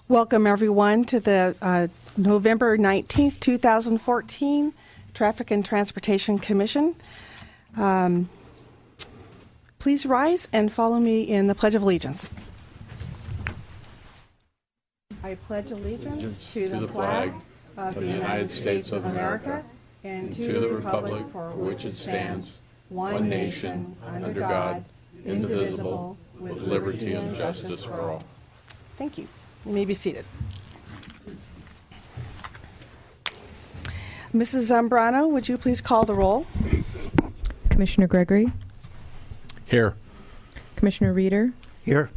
Welcome, everyone, to the November 19th, 2014 Traffic and Transportation Commission. Please rise and follow me in the Pledge of Allegiance. I pledge allegiance to the flag of the United States of America and to the republic for which it stands, one nation, under God, indivisible, with liberty and justice for all. Thank you. You may be seated. Mrs. Zambrano, would you please call the roll? Commissioner Gregory? Here. Commissioner Reeder? Here.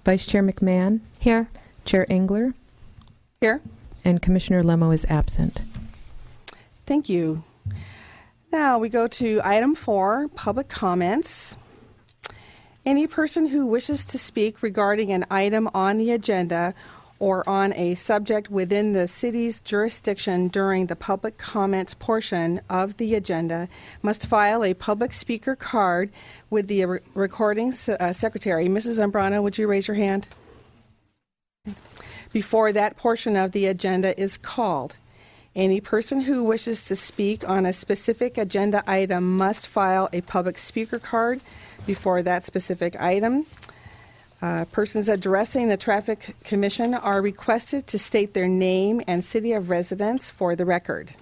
Vice Chair McMahon? Here. Chair Engler? Here. And Commissioner Lemo is absent. Thank you. Now we go to item 4, public comments. Any person who wishes to speak regarding an item on the agenda or on a subject within the city's jurisdiction during the public comments portion of the agenda must file a public speaker card with the recording secretary. Mrs. Zambrano, would you raise your hand? Before that portion of the agenda is called. Any person who wishes to speak on a specific agenda item must file a public speaker card before that specific item. Persons addressing the Traffic Commission are requested to state their name and city of residence for the record.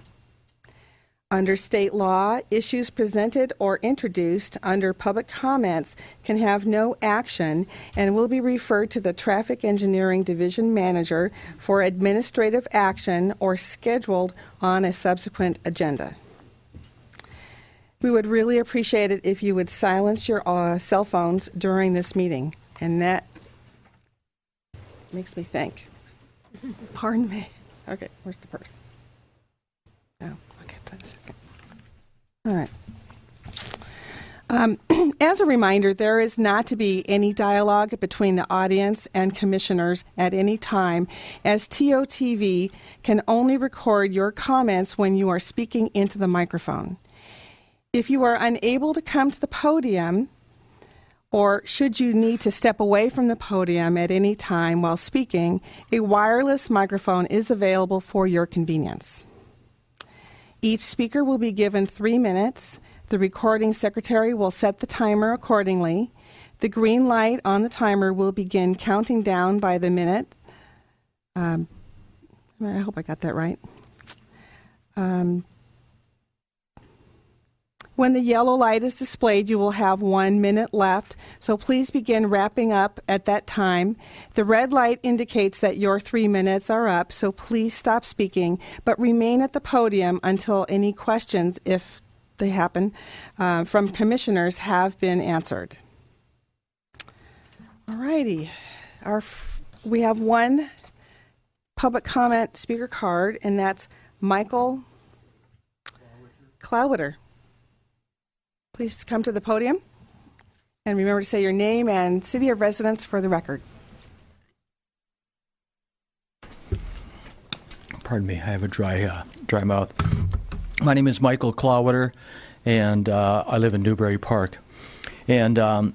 Under state law, issues presented or introduced under public comments can have no action and will be referred to the Traffic Engineering Division Manager for administrative action or scheduled on a subsequent agenda. We would really appreciate it if you would silence your cell phones during this meeting. And that makes me think. Pardon me. Okay, where's the purse? Oh, I'll get to that in a second. All right. As a reminder, there is not to be any dialogue between the audience and commissioners at any time, as TOTV can only record your comments when you are speaking into the microphone. If you are unable to come to the podium, or should you need to step away from the podium at any time while speaking, a wireless microphone is available for your convenience. Each speaker will be given 3 minutes. The recording secretary will set the timer accordingly. The green light on the timer will begin counting down by the minute. I hope I got that right. When the yellow light is displayed, you will have 1 minute left, so please begin wrapping up at that time. The red light indicates that your 3 minutes are up, so please stop speaking, but remain at the podium until any questions, if they happen, from commissioners have been answered. All righty. We have one public comment speaker card, and that's Michael Clowiter. Please come to the podium and remember to say your name and city of residence for the record. Pardon me, I have a dry mouth. My name is Michael Clowiter, and I live in Newberry Park. And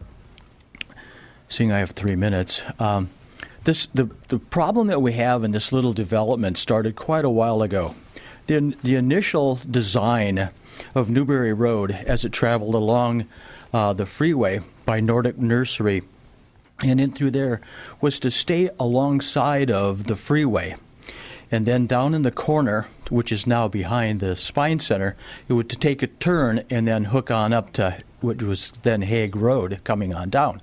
seeing I have 3 minutes, the problem that we have in this little development started quite a while ago. The initial design of Newberry Road as it traveled along the freeway by Nordic Nursery and in through there was to stay alongside of the freeway. And then down in the corner, which is now behind the Spine Center, it would to take a turn and then hook on up to what was then Hague Road coming on down,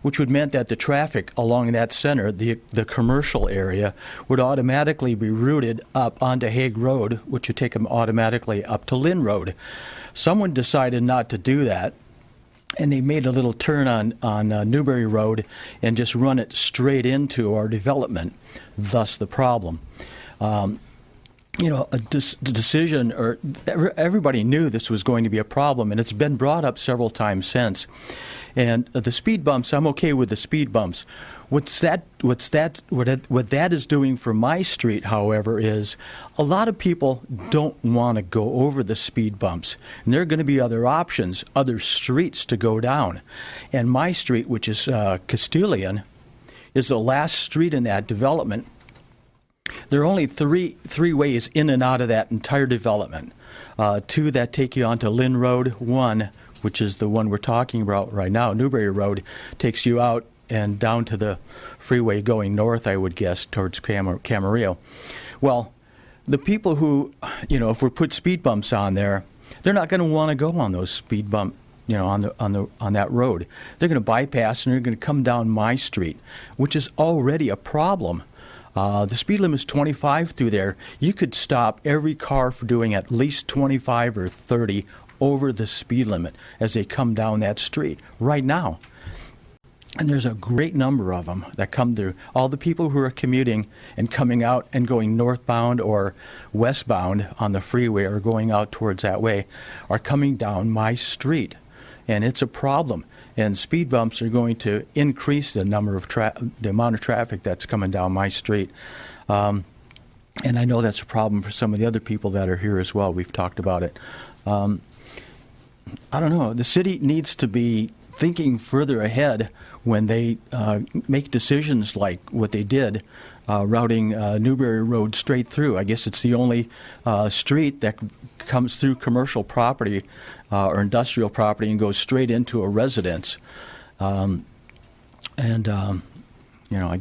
which would mean that the traffic along that center, the commercial area, would automatically be routed up onto Hague Road, which would take them automatically up to Lynn Road. Someone decided not to do that, and they made a little turn on Newberry Road and just run it straight into our development, thus the problem. The decision, or everybody knew this was going to be a problem, and it's been brought up several times since. And the speed bumps, I'm okay with the speed bumps. What that is doing for my street, however, is a lot of people don't want to go over the speed bumps. And there are going to be other options, other streets to go down. And my street, which is Castilian, is the last street in that development. There are only three ways in and out of that entire development. Two that take you onto Lynn Road. One, which is the one we're talking about right now, Newberry Road, takes you out and down to the freeway going north, I would guess, towards Camarillo. Well, the people who, if we put speed bumps on there, they're not going to want to go on those speed bump, on that road. They're going to bypass and they're going to come down my street, which is already a problem. The speed limit is 25 through there. You could stop every car for doing at least 25 or 30 over the speed limit as they come down that street right now. And there's a great number of them that come through. All the people who are commuting and coming out and going northbound or westbound on the freeway or going out towards that way are coming down my street. And it's a problem. And speed bumps are going to increase the number of the amount of traffic that's coming down my street. And I know that's a problem for some of the other people that are here as well. We've talked about it. I don't know. The city needs to be thinking further ahead when they make decisions like what they did, routing Newberry Road straight through. I guess it's the only street that comes through commercial property or industrial property and goes straight into a residence. I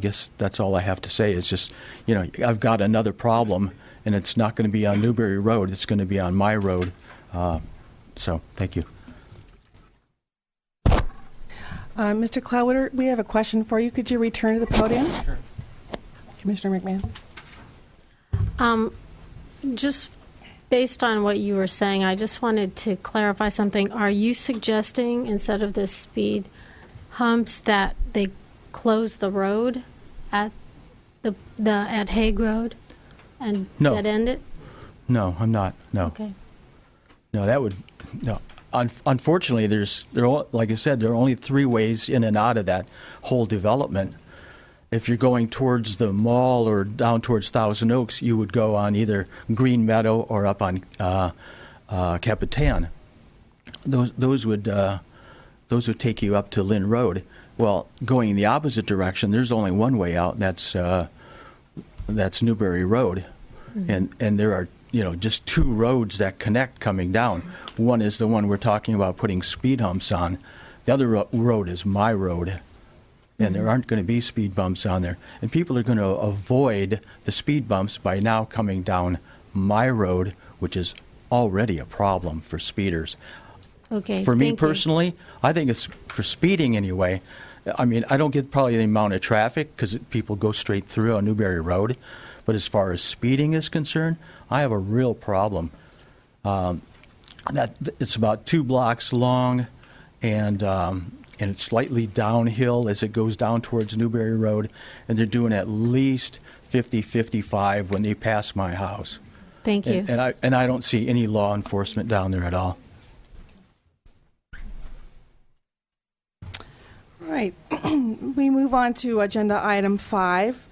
guess that's all I have to say is just, I've got another problem, and it's not going to be on Newberry Road. It's going to be on my road. So thank you. Mr. Cloudwater, we have a question for you. Could you return to the podium? Sure. Commissioner McMahon. Just based on what you were saying, I just wanted to clarify something. Are you suggesting, instead of the speed humps, that they close the road at at Hague Road and dead end it? No, I'm not. No. Okay. No, that would no. Unfortunately, like I said, there are only three ways in and out of that whole development. If you're going towards the mall or down towards Thousand Oaks, you would go on either Green Meadow or up on Capitan. Those would take you up to Lynn Road. Well, going in the opposite direction, there's only one way out, and that's Newberry Road, and there are just two roads that connect coming down. One is the one we're talking about putting speed humps on. The other road is my road, and there aren't going to be speed bumps on there. And people are going to avoid the speed bumps by now coming down my road, which is already a problem for speeders. Okay. For me personally, I think it's for speeding anyway. I mean, I don't get probably the amount of traffic because people go straight through on Newberry Road. But as far as speeding is concerned, I have a real problem. That it's about 2 blocks long, and it's slightly downhill as it goes down towards Newberry Road, and they're doing at least 50, 55 when they pass my house. Thank you. And I don't see any law enforcement down there at all. All right. We move on to agenda item 5,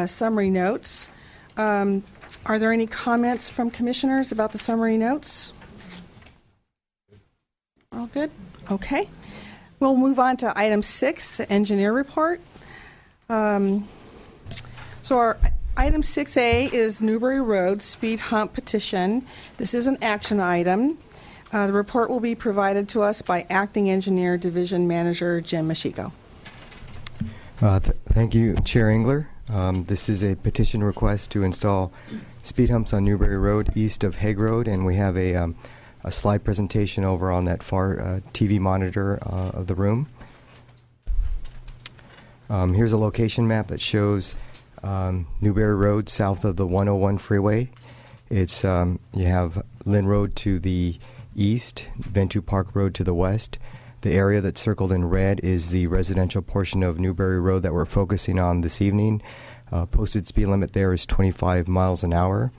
summary notes. Are there any comments from commissioners about the summary notes? All good? Okay. We'll move on to item 6, the engineer report. So our item 6A is Newberry Road Speed Hump Petition. This is an action item. The report will be provided to us by Acting Engineer Division Manager Jim Machiko. Thank you, Chair Engler. This is a petition request to install speed humps on Newberry Road east of Hague Road, and we have a slide presentation over on that far TV monitor of the room. Here's a location map that shows Newberry Road south of the 101 freeway. It's you have Lynn Road to the east, Venture Park Road to the west. The area that's circled in red is the residential portion of Newberry Road that we're focusing on this evening. Posted speed limit there is 25 miles an hour.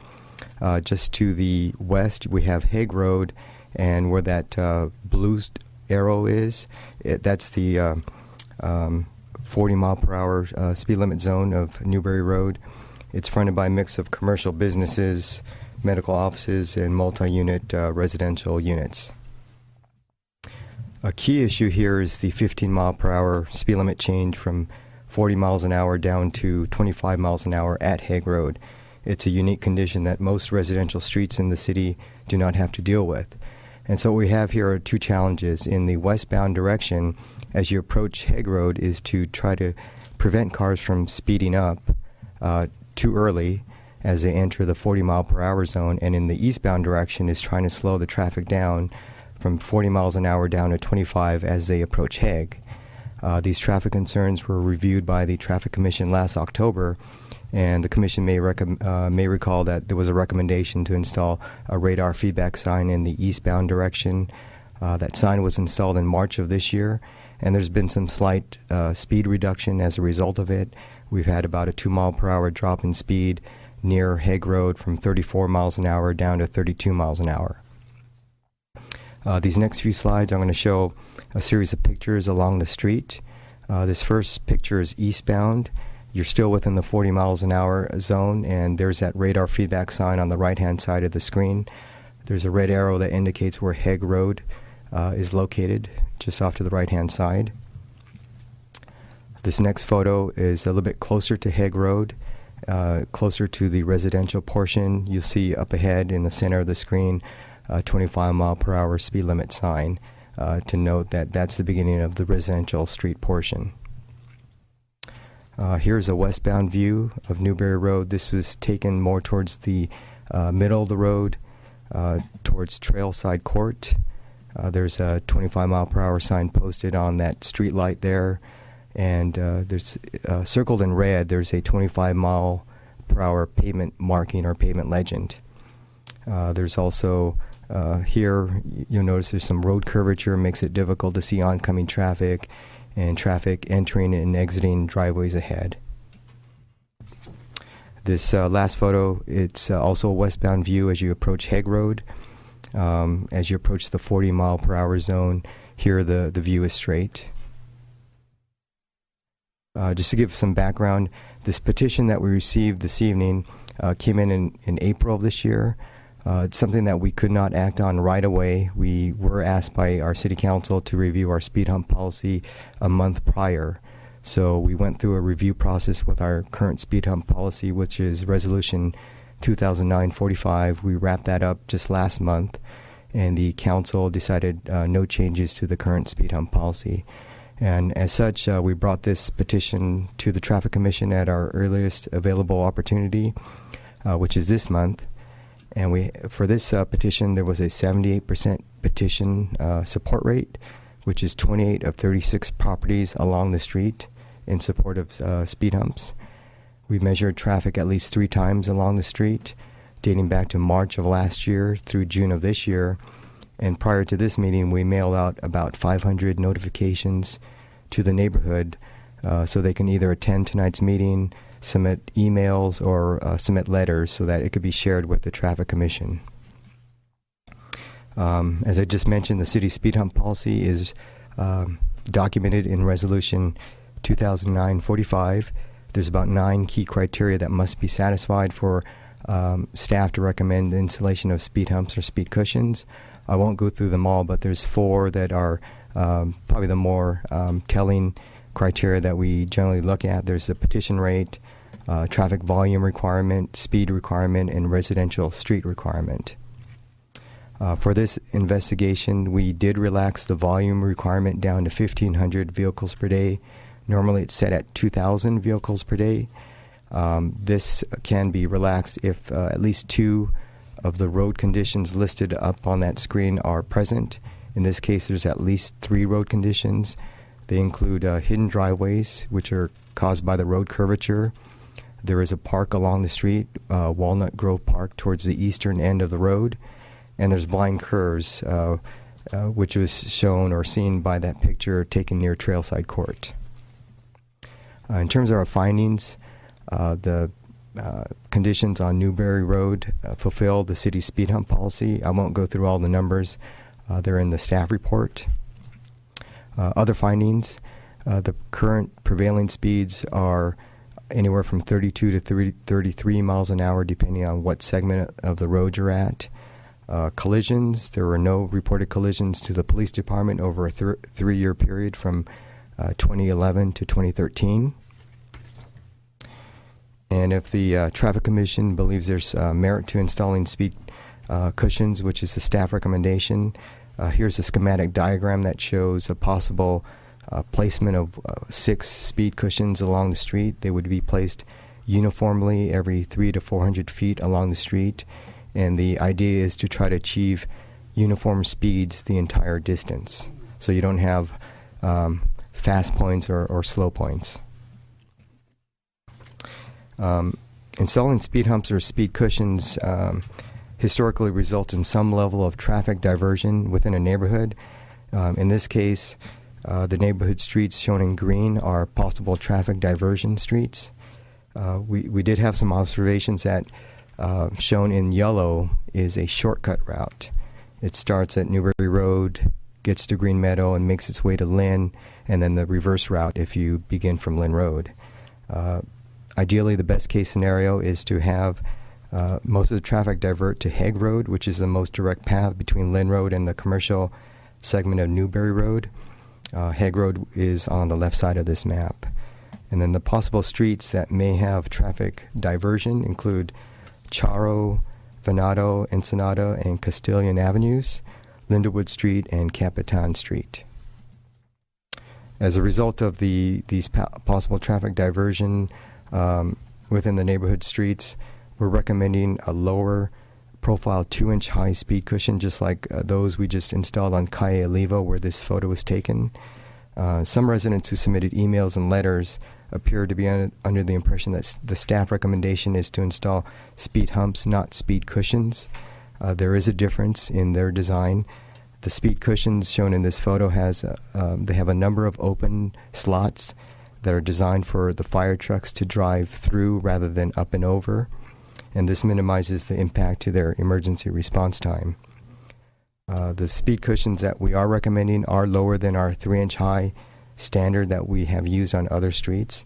Just to the west, we have Hague Road, and where that blue arrow is, that's the 40 mile per hour speed limit zone of Newberry Road. It's fronted by a mix of commercial businesses, medical offices, and multi-unit residential units. A key issue here is the 15 mile per hour speed limit change from 40 miles an hour down to 25 miles an hour at Hague Road. It's a unique condition that most residential streets in the city do not have to deal with. And so what we have here are two challenges. In the westbound direction, as you approach Hague Road, is to try to prevent cars from speeding up too early as they enter the 40 mile per hour zone. And in the eastbound direction is trying to slow the traffic down from 40 miles an hour down to 25 as they approach Hague. These traffic concerns were reviewed by the Traffic Commission last October, and the Commission may recall that there was a recommendation to install a radar feedback sign in the eastbound direction. That sign was installed in March of this year, and there's been some slight speed reduction as a result of it. We've had about a 2 mile per hour drop in speed near Hague Road from 34 miles an hour down to 32 miles an hour. These next few slides, I'm going to show a series of pictures along the street. This first picture is eastbound. You're still within the 40 miles an hour zone, and there's that radar feedback sign on the right-hand side of the screen. There's a red arrow that indicates where Hague Road is located, just off to the right-hand side. This next photo is a little bit closer to Hague Road, closer to the residential portion. You'll see up ahead in the center of the screen a 25 mile per hour speed limit sign to note that that's the beginning of the residential street portion. Here's a westbound view of Newberry Road. This was taken more towards the middle of the road, towards Trailside Court. There's a 25 mile per hour sign posted on that street light there, and there's circled in red, there's a 25 mile per hour pavement marking or pavement legend. There's also here, you'll notice there's some road curvature, makes it difficult to see oncoming traffic and traffic entering and exiting driveways ahead. This last photo, it's also a westbound view as you approach Hague Road. As you approach the 40 mile per hour zone, here the view is straight. Just to give some background, this petition that we received this evening came in April of this year. It's something that we could not act on right away. We were asked by our city council to review our speed hump policy a month prior. So we went through a review process with our current speed hump policy, which is Resolution 2009-45. We wrapped that up just last month, and the council decided no changes to the current speed hump policy. And as such, we brought this petition to the Traffic Commission at our earliest available opportunity, which is this month. And for this petition, there was a 78% petition support rate, which is 28 of 36 properties along the street in support of speed humps. We measured traffic at least 3 times along the street, dating back to March of last year through June of this year. And prior to this meeting, we mailed out about 500 notifications to the neighborhood so they can either attend tonight's meeting, submit emails, or submit letters so that it could be shared with the Traffic Commission. As I just mentioned, the city speed hump policy is documented in Resolution 2009-45. There's about 9 key criteria that must be satisfied for staff to recommend the installation of speed humps or speed cushions. I won't go through them all, but there's 4 that are probably the more telling criteria that we generally look at. There's the petition rate, traffic volume requirement, speed requirement, and residential street requirement. For this investigation, we did relax the volume requirement down to 1,500 vehicles per day. Normally it's set at 2,000 vehicles per day. This can be relaxed if at least 2 of the road conditions listed up on that screen are present. In this case, there's at least 3 road conditions. They include hidden driveways, which are caused by the road curvature. There is a park along the street, Walnut Grove Park, towards the eastern end of the road. And there's blind curves, which was shown or seen by that picture taken near Trailside Court. In terms of our findings, the conditions on Newberry Road fulfill the city's speed hump policy. I won't go through all the numbers. They're in the staff report. Other findings, the current prevailing speeds are anywhere from 32 to 33 miles an hour, depending on what segment of the road you're at. Collisions, there were no reported collisions to the police department over a 3-year period from 2011 to 2013. And if the Traffic Commission believes there's merit to installing speed cushions, which is the staff recommendation, here's a schematic diagram that shows a possible placement of 6 speed cushions along the street. They would be placed uniformly every 300 to 400 feet along the street. And the idea is to try to achieve uniform speeds the entire distance. So you don't have fast points or slow points. Installing speed humps or speed cushions historically results in some level of traffic diversion within a neighborhood. In this case, the neighborhood streets shown in green are possible traffic diversion streets. We did have some observations that shown in yellow is a shortcut route. It starts at Newberry Road, gets to Green Meadow, and makes its way to Lynn, and then the reverse route if you begin from Lynn Road. Ideally, the best case scenario is to have most of the traffic divert to Hague Road, which is the most direct path between Lynn Road and the commercial segment of Newberry Road. Hague Road is on the left side of this map. And then the possible streets that may have traffic diversion include Charo, Venado, Ensenada, and Castilian Avenues, Lindawood Street, and Capitan Street. As a result of these possible traffic diversion within the neighborhood streets, we're recommending a lower profile 2-inch high speed cushion, just like those we just installed on Calle Olivo where this photo was taken. Some residents who submitted emails and letters appear to be under the impression that the staff recommendation is to install speed humps, not speed cushions. There is a difference in their design. The speed cushions shown in this photo they have a number of open slots that are designed for the fire trucks to drive through rather than up and over, and this minimizes the impact to their emergency response time. The speed cushions that we are recommending are lower than our 3-inch high standard that we have used on other streets,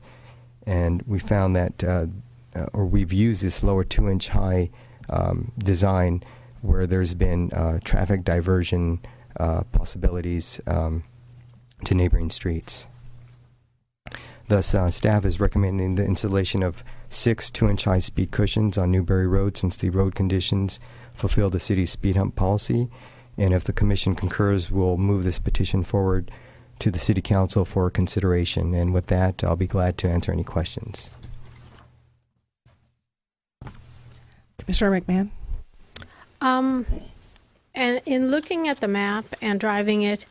and we found that, or we've used this lower 2-inch high design where there's been traffic diversion possibilities to neighboring streets. Thus, staff is recommending the installation of 6 2-inch high speed cushions on Newberry Road since the road conditions fulfill the city's speed hump policy. And if the Commission concurs, we'll move this petition forward to the City Council for consideration. And with that, I'll be glad to answer any questions. Commissioner McMahon? And in looking at the map and driving it,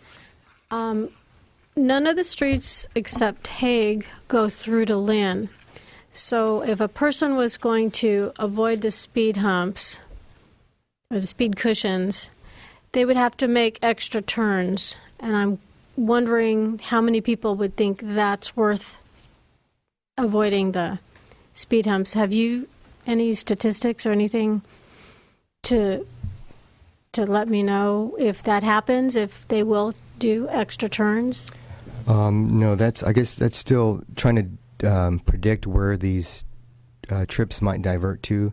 none of the streets except Hague go through to Lynn. So if a person was going to avoid the speed humps or the speed cushions, they would have to make extra turns. And I'm wondering how many people would think that's worth avoiding the speed humps. Have you any statistics or anything to let me know if that happens, if they will do extra turns? No, I guess that's still trying to predict where these trips might divert to.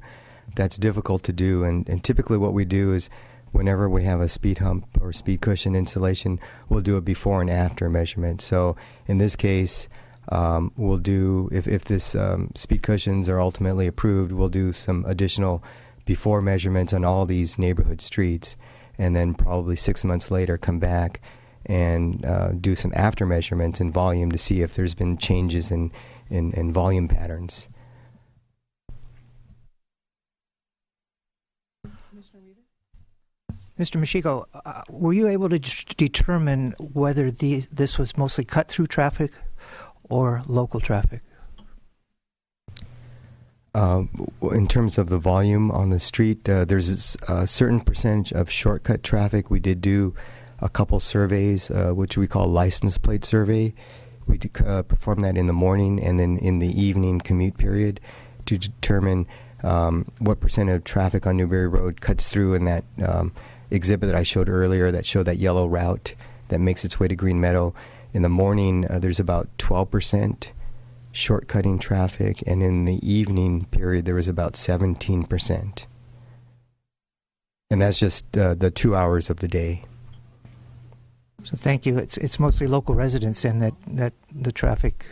That's difficult to do, and typically what we do is whenever we have a speed hump or speed cushion installation, we'll do a before and after measurement. So in this case, we'll do, if this speed cushions are ultimately approved, we'll do some additional before measurements on all these neighborhood streets, and then probably 6 months later come back and do some after measurements in volume to see if there's been changes in volume patterns. Mr. Machiko, were you able to determine whether this was mostly cut-through traffic or local traffic? In terms of the volume on the street, there's a certain percentage of shortcut traffic. We did do a couple surveys, which we call license plate survey. We perform that in the morning and then in the evening commute period to determine what percent of traffic on Newberry Road cuts through in that exhibit that I showed earlier that showed that yellow route that makes its way to Green Meadow. In the morning, there's about 12% shortcutting traffic, and in the evening period, there was about 17%. And that's just the 2 hours of the day. So thank you. It's mostly local residents and that the traffic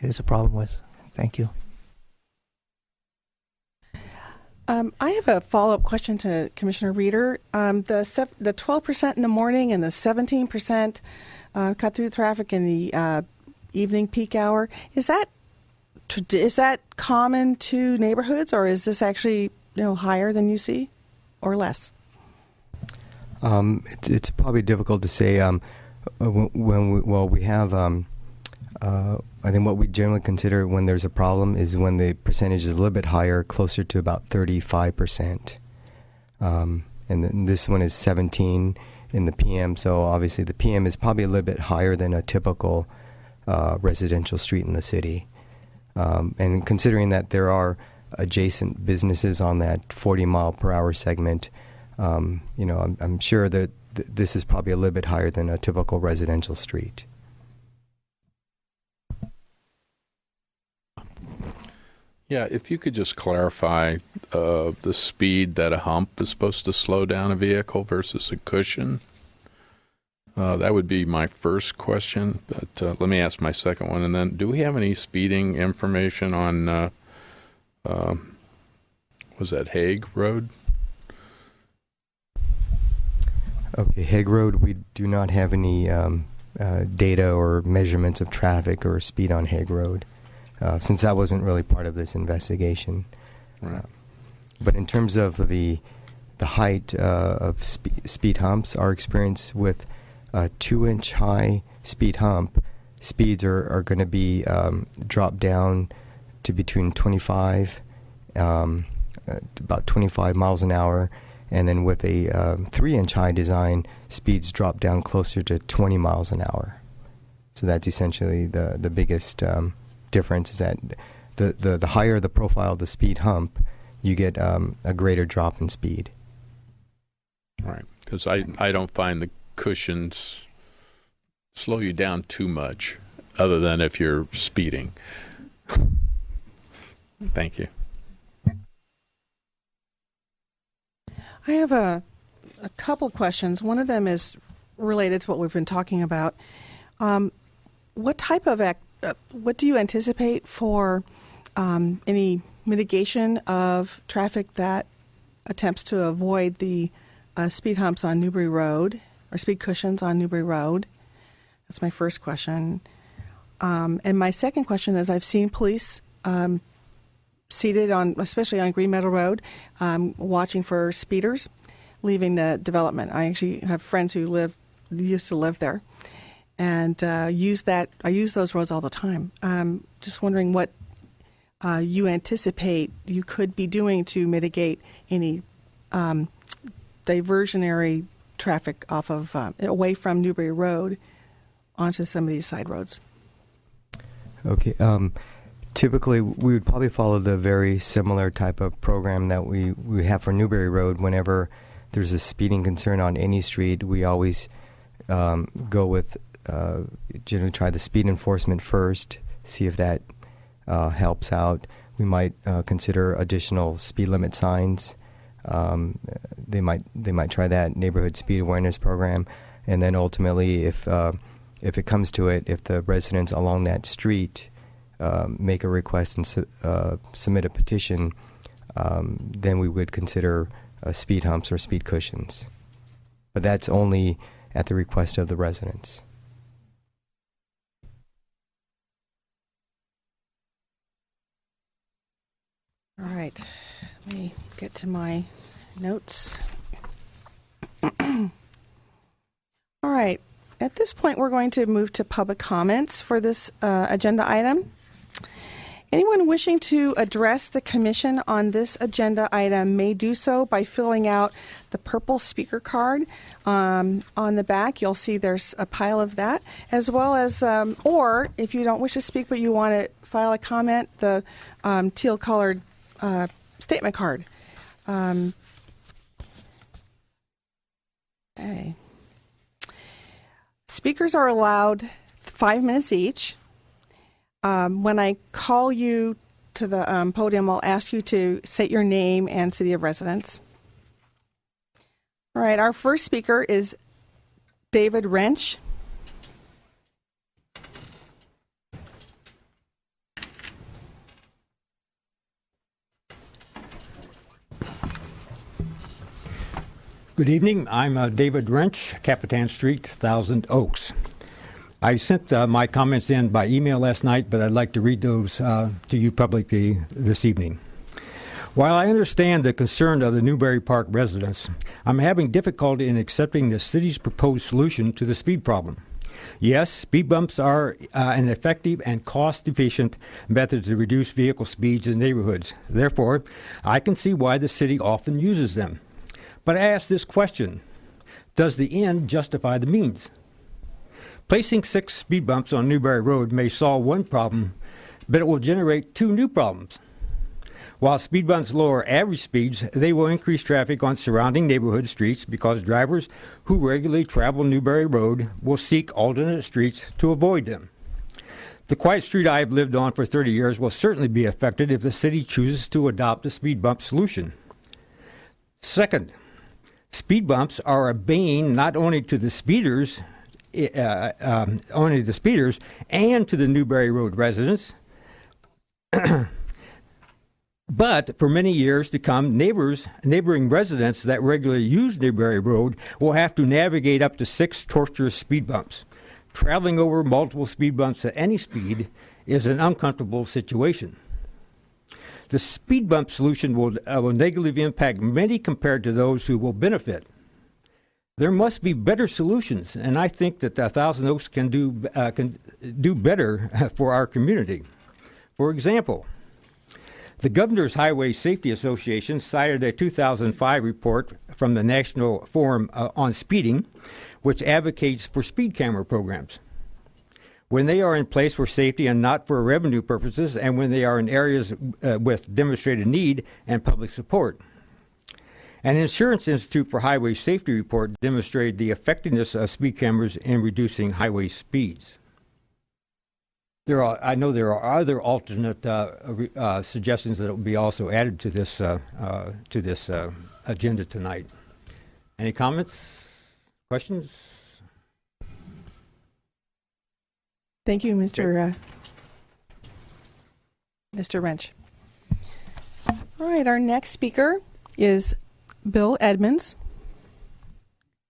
is a problem with. Thank you. I have a follow-up question to Commissioner Reeder. The 12% in the morning and the 17% cut through traffic in the evening peak hour, is that common to neighborhoods, or is this actually higher than you see, or less? It's probably difficult to say. We have. I think what we generally consider when there's a problem is when the percentage is a little bit higher, closer to about 35%. And then this one is 17 in the PM, so obviously the PM is probably a little bit higher than a typical residential street in the city. And considering that there are adjacent businesses on that 40-mile-per-hour segment, I'm sure that this is probably a little bit higher than a typical residential street. Yeah, if you could just clarify the speed that a hump is supposed to slow down a vehicle versus a cushion. That would be my first question, but let me ask my second one. And then, do we have any speeding information on, was that Hague Road? Okay, Hague Road, we do not have any data or measurements of traffic or speed on Hague Road. Since that wasn't really part of this investigation. Right. But in terms of the height of speed humps, our experience with a 2-inch high speed hump, speeds are going to be dropped down to between 25, about 25 miles an hour, and then with a 3-inch high design, speeds drop down closer to 20 miles an hour. So that's essentially the biggest difference, is that the higher the profile of the speed hump, you get a greater drop in speed. Right, because I don't find the cushions slow you down too much, other than if you're speeding. Thank you. I have a couple questions. One of them is related to what we've been talking about. What type of what do you anticipate for any mitigation of traffic that attempts to avoid the speed humps on Newberry Road, or speed cushions on Newberry Road? That's my first question. And my second question is, I've seen police seated on, especially on Green Meadow Road, watching for speeders leaving the development. I actually have friends who used to live there, and I use those roads all the time. Just wondering what you anticipate you could be doing to mitigate any diversionary traffic off of away from Newberry Road onto some of these side roads. Okay. Typically, we would probably follow the very similar type of program that we have for Newberry Road. Whenever there's a speeding concern on any street, we always go with generally try the speed enforcement first, see if that helps out. We might consider additional speed limit signs. They might try that neighborhood speed awareness program, and then ultimately, if it comes to it, if the residents along that street make a request and submit a petition, then we would consider speed humps or speed cushions. But that's only at the request of the residents. All right, let me get to my notes. All right, at this point, we're going to move to public comments for this agenda item. Anyone wishing to address the commission on this agenda item may do so by filling out the purple speaker card. On the back, you'll see there's a pile of that, as well as, or if you don't wish to speak but you want to file a comment, the teal-colored statement card. Okay. Speakers are allowed 5 minutes each. When I call you to the podium, I'll ask you to state your name and city of residence. All right, our first speaker is David Wrench. Good evening. I'm David Wrench, Capitan Street, Thousand Oaks. I sent my comments in by email last night, but I'd like to read those to you publicly this evening. While I understand the concern of the Newberry Park residents, I'm having difficulty in accepting the city's proposed solution to the speed problem. Yes, speed bumps are an effective and cost-efficient method to reduce vehicle speeds in neighborhoods. Therefore, I can see why the city often uses them. But I ask this question: does the end justify the means? Placing 6 speed bumps on Newberry Road may solve one problem, but it will generate 2 new problems. While speed bumps lower average speeds, they will increase traffic on surrounding neighborhood streets because drivers who regularly travel Newberry Road will seek alternate streets to avoid them. The quiet street I have lived on for 30 years will certainly be affected if the city chooses to adopt a speed bump solution. Second, speed bumps are a bane not only to the speeders, and to the Newberry Road residents, but for many years to come, neighboring residents that regularly use Newberry Road will have to navigate up to 6 torturous speed bumps. Traveling over multiple speed bumps at any speed is an uncomfortable situation. The speed bump solution will negatively impact many compared to those who will benefit. There must be better solutions, and I think that Thousand Oaks can do better for our community. For example, the Governor's Highway Safety Association cited a 2005 report from the National Forum on Speeding, which advocates for speed camera programs. When they are in place for safety and not for revenue purposes, and when they are in areas with demonstrated need and public support. An Insurance Institute for Highway Safety report demonstrated the effectiveness of speed cameras in reducing highway speeds. I know there are other alternate suggestions that will be also added to this agenda tonight. Any comments, questions? Thank you, Mr. Wrench. All right, our next speaker is Bill Edmonds.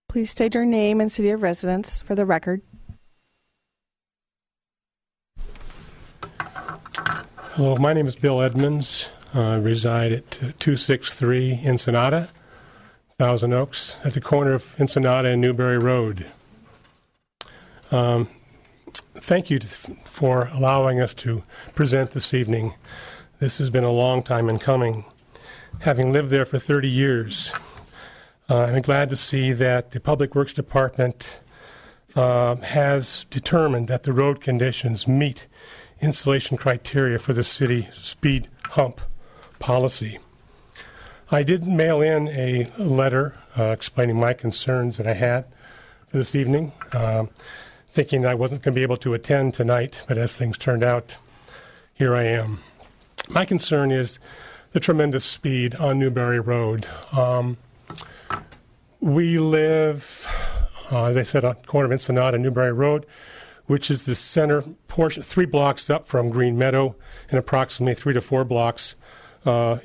Please state your name and city of residence for the record. Hello, my name is Bill Edmonds. I reside at 263 Ensenada, Thousand Oaks, at the corner of Ensenada and Newberry Road. Thank you for allowing us to present this evening. This has been a long time in coming. Having lived there for 30 years, I'm glad to see that the Public Works Department has determined that the road conditions meet installation criteria for the city speed hump policy. I did mail in a letter explaining my concerns that I had for this evening, thinking I wasn't going to be able to attend tonight, but as things turned out, here I am. My concern is the tremendous speed on Newberry Road. We live, as I said, on the corner of Ensenada and Newberry Road, which is the center portion, 3 blocks up from Green Meadow and approximately 3 to 4 blocks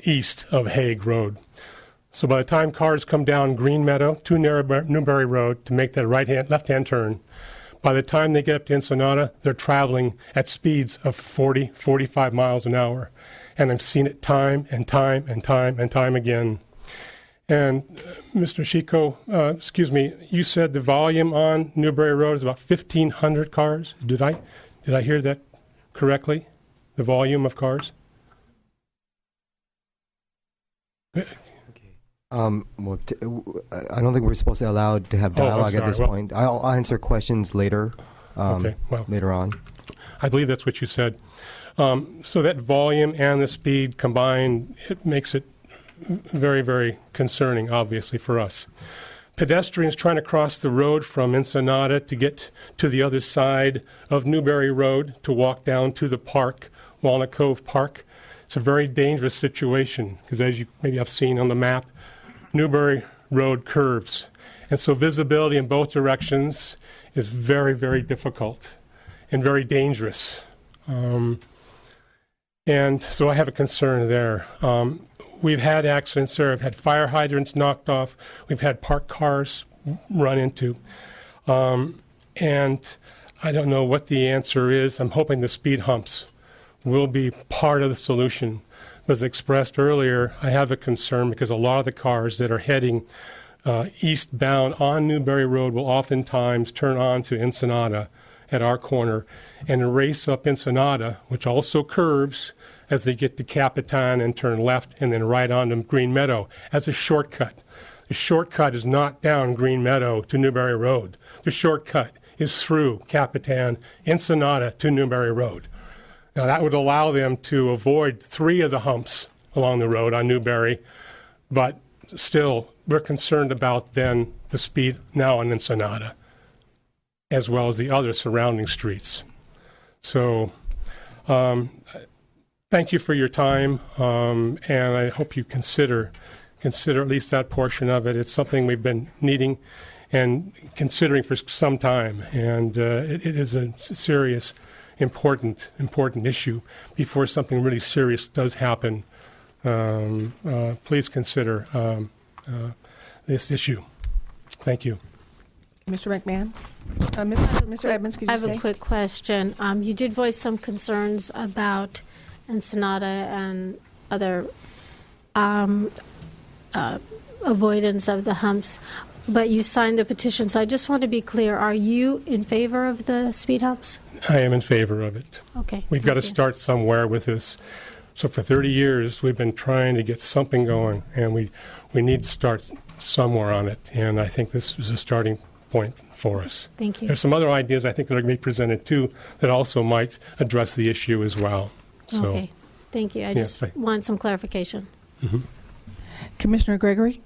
east of Hague Road. So by the time cars come down Green Meadow to Newberry Road to make that left-hand turn, by the time they get up to Ensenada, they're traveling at speeds of 40, 45 miles an hour. And I've seen it time and time and time and time again. And Mr. Chico, you said the volume on Newberry Road is about 1,500 cars. Did I hear that correctly? The volume of cars? I don't think we're supposed to be allowed to have dialogue at this point. I'll answer questions later. Later on. I believe that's what you said. So that volume and the speed combined, it makes it very, very concerning, obviously, for us. Pedestrians trying to cross the road from Ensenada to get to the other side of Newberry Road to walk down to the park, Walnut Cove Park. It's a very dangerous situation because, as you maybe have seen on the map, Newberry Road curves. And so visibility in both directions is very, very difficult and very dangerous. And so I have a concern there. We've had accidents there. We've had fire hydrants knocked off. We've had parked cars run into. And I don't know what the answer is. I'm hoping the speed humps will be part of the solution. As expressed earlier, I have a concern because a lot of the cars that are heading eastbound on Newberry Road will oftentimes turn on to Ensenada at our corner and race up Ensenada, which also curves as they get to Capitan and turn left and then right onto Green Meadow as a shortcut. The shortcut is not down Green Meadow to Newberry Road. The shortcut is through Capitan, Ensenada to Newberry Road. Now, that would allow them to avoid 3 of the humps along the road on Newberry, but still, we're concerned about then the speed now on Ensenada, as well as the other surrounding streets. So, thank you for your time, and I hope you consider at least that portion of it. It's something we've been needing and considering for some time, and it is a serious, important issue. Before something really serious does happen, please consider this issue. Thank you. Mr. McMahon? Mr. Edmonds, could you I have say? a quick question. You did voice some concerns about Ensenada and other avoidance of the humps, but you signed the petition. So I just want to be clear, are you in favor of the speed humps? I am in favor of it. Okay. We've got to start somewhere with this. So for 30 years, we've been trying to get something going, and we need to start somewhere on it, and I think this is a starting point for us. Thank you. There's some other ideas I think that are going to be presented too that also might address the issue as well. So, Okay. Thank you. I just want some clarification. Mm-hmm. Commissioner Gregory?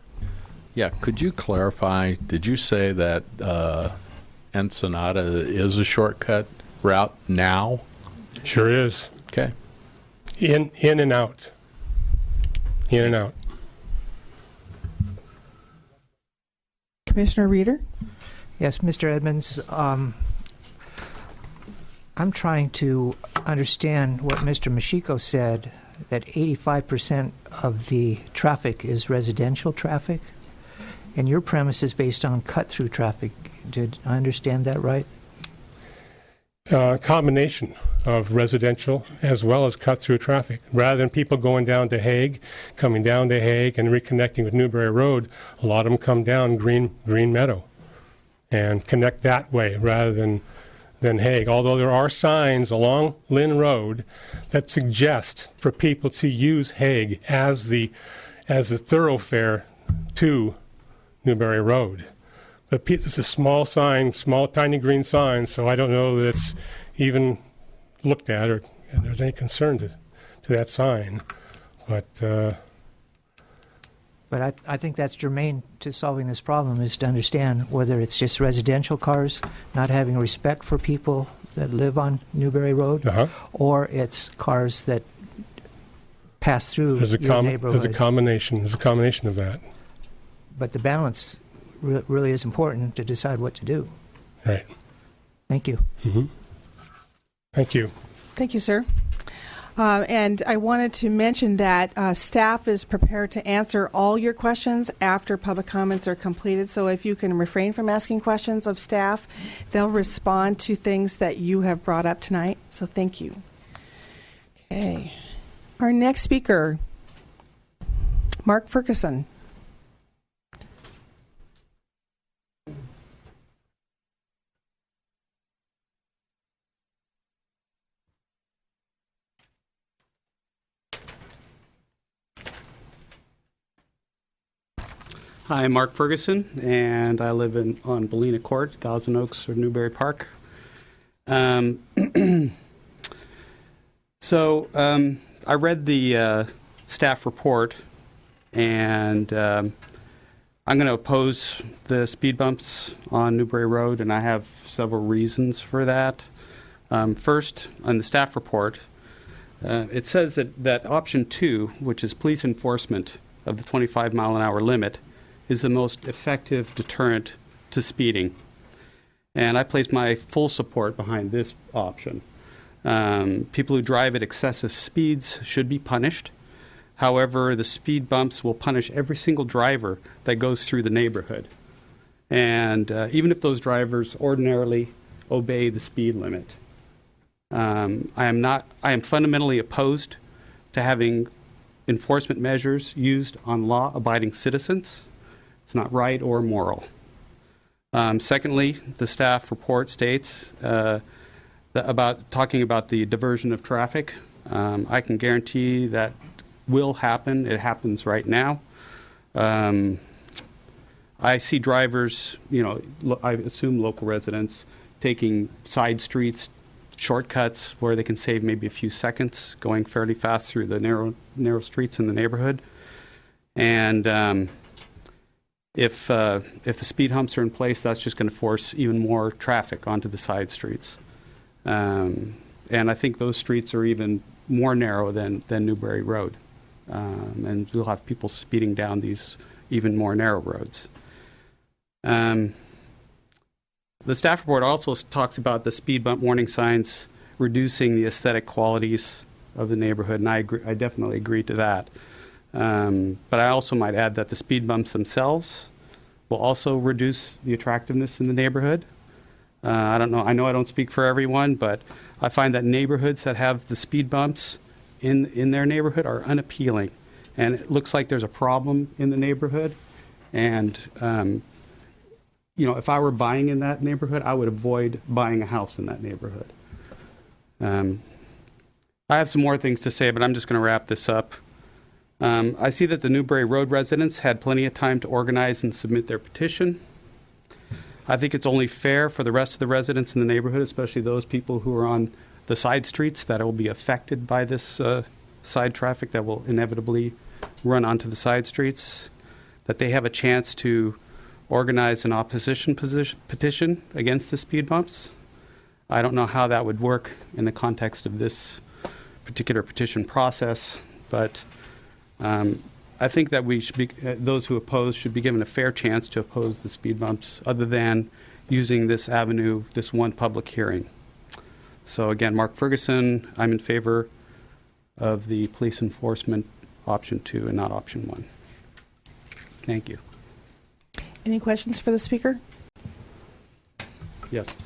Yeah, could you clarify, did you say that Ensenada is a shortcut route now? Sure is. Okay. In and out. In and out. Commissioner Reeder? Yes, Mr. Edmonds, I'm trying to understand what Mr. Machiko said, that 85% of the traffic is residential traffic, and your premise is based on cut-through traffic. Did I understand that right? Combination of residential as well as cut-through traffic. Rather than people going down to Hague, coming down to Hague and reconnecting with Newberry Road, a lot of them come down Green Meadow and connect that way rather than Hague. Although there are signs along Lynn Road that suggest for people to use Hague as a thoroughfare to Newberry Road. But it's a small sign, small, tiny green sign, so I don't know that it's even looked at or there's any concern to that sign. But I think that's germane to solving this problem, is to understand whether it's just residential cars not having respect for people that live on Newberry Road, or it's cars that pass through your neighborhood. There's a combination of that. But the balance really is important to decide what to do. Right. Thank you. Mm-hmm. Thank you. Thank you, sir. And I wanted to mention that staff is prepared to answer all your questions after public comments are completed. So if you can refrain from asking questions of staff, they'll respond to things that you have brought up tonight. So thank you. Okay. Our next speaker, Mark Ferguson. Hi, I'm Mark Ferguson, and I live on Ballina Court, Thousand Oaks, or Newberry Park. I read the staff report, and I'm going to oppose the speed bumps on Newberry Road, and I have several reasons for that. First, on the staff report, it says that option 2, which is police enforcement of the 25-mile-an-hour limit, is the most effective deterrent to speeding. And I place my full support behind this option. People who drive at excessive speeds should be punished. However, the speed bumps will punish every single driver that goes through the neighborhood. And even if those drivers ordinarily obey the speed limit. I am fundamentally opposed to having enforcement measures used on law-abiding citizens. It's not right or moral. Secondly, the staff report states talking about the diversion of traffic. I can guarantee that will happen. It happens right now. I see drivers, I assume local residents, taking side streets, shortcuts where they can save maybe a few seconds, going fairly fast through the narrow streets in the neighborhood. And if the speed humps are in place, that's just going to force even more traffic onto the side streets. And I think those streets are even more narrow than Newberry Road. And we'll have people speeding down these even more narrow roads. The staff report also talks about the speed bump warning signs reducing the aesthetic qualities of the neighborhood, and I definitely agree to that. But I also might add that the speed bumps themselves will also reduce the attractiveness in the neighborhood. I don't know. I know I don't speak for everyone, but I find that neighborhoods that have the speed bumps in their neighborhood are unappealing, and it looks like there's a problem in the neighborhood. And if I were buying in that neighborhood, I would avoid buying a house in that neighborhood. I have some more things to say, but I'm just going to wrap this up. I see that the Newberry Road residents had plenty of time to organize and submit their petition. I think it's only fair for the rest of the residents in the neighborhood, especially those people who are on the side streets that will be affected by this side traffic that will inevitably run onto the side streets, that they have a chance to organize an opposition petition against the speed bumps. I don't know how that would work in the context of this particular petition process, but I think that we should be, those who oppose should be given a fair chance to oppose the speed bumps other than using this avenue, this one public hearing. So again, Mark Ferguson, I'm in favor of the police enforcement option 2 and not option 1. Thank you. Any questions for the speaker? Yes.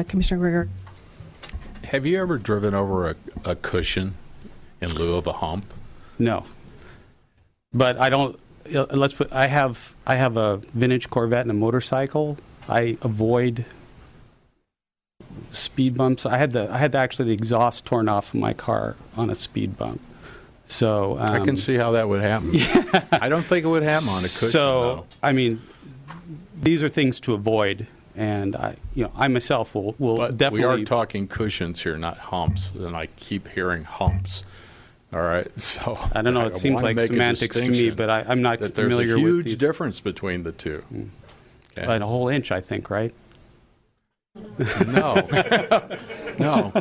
Commissioner Grigor. Have you ever driven over a cushion in lieu of a hump? No. But I don't. I have a vintage Corvette and a motorcycle. I avoid speed bumps. I had actually the exhaust torn off of my car on a speed bump. So I can see how that would happen. Yeah. I don't think it would happen on a cushion. So though. I mean, these are things to avoid, and I myself will definitely. We are talking cushions here, not humps, and I keep hearing humps. All right, so I don't know. It seems like semantics to me, but I'm not familiar with these. There's a huge difference between the two. Okay. By a whole inch, I think, right? No, no.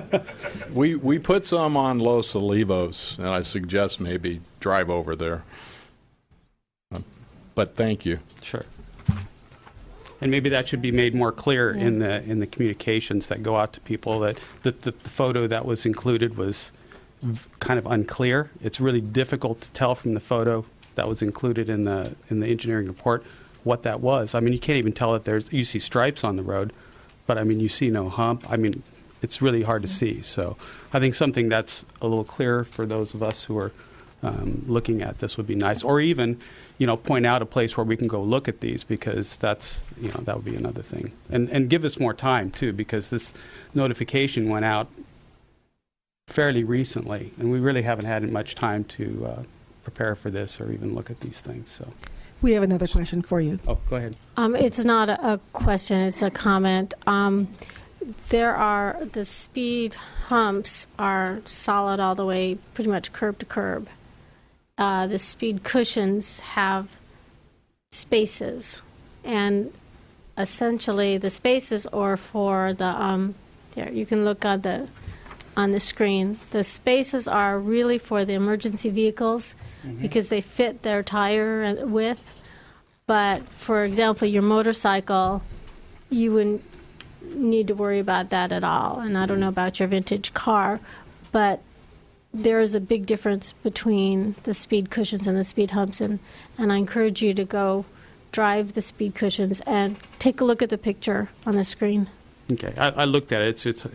We put some on Los Olivos, and I suggest maybe drive over there. But thank you. Sure. And maybe that should be made more clear in the communications that go out to people. That the photo that was included was kind of unclear. It's really difficult to tell from the photo that was included in the engineering report what that was. I mean, you can't even tell that you see stripes on the road, but I mean, you see no hump. I mean, it's really hard to see. So I think something that's a little clearer for those of us who are looking at this would be nice. Or even, point out a place where we can go look at these, because that's, that would be another thing. And give us more time, too, because this notification went out fairly recently, and we really haven't had much time to prepare for this or even look at these things. So we have another question for you. Oh, go ahead. It's not a question, it's a comment. The speed humps are solid all the way, pretty much curb to curb. The speed cushions have spaces, and essentially the spaces are for the, there, you can look on the screen. The spaces are really for the emergency vehicles because they fit their tire width. But, for example, your motorcycle, you wouldn't need to worry about that at all. And I don't know about your vintage car, but there is a big difference between the speed cushions and the speed humps, and I encourage you to go drive the speed cushions and take a look at the picture on the screen. Okay, I looked at it. It's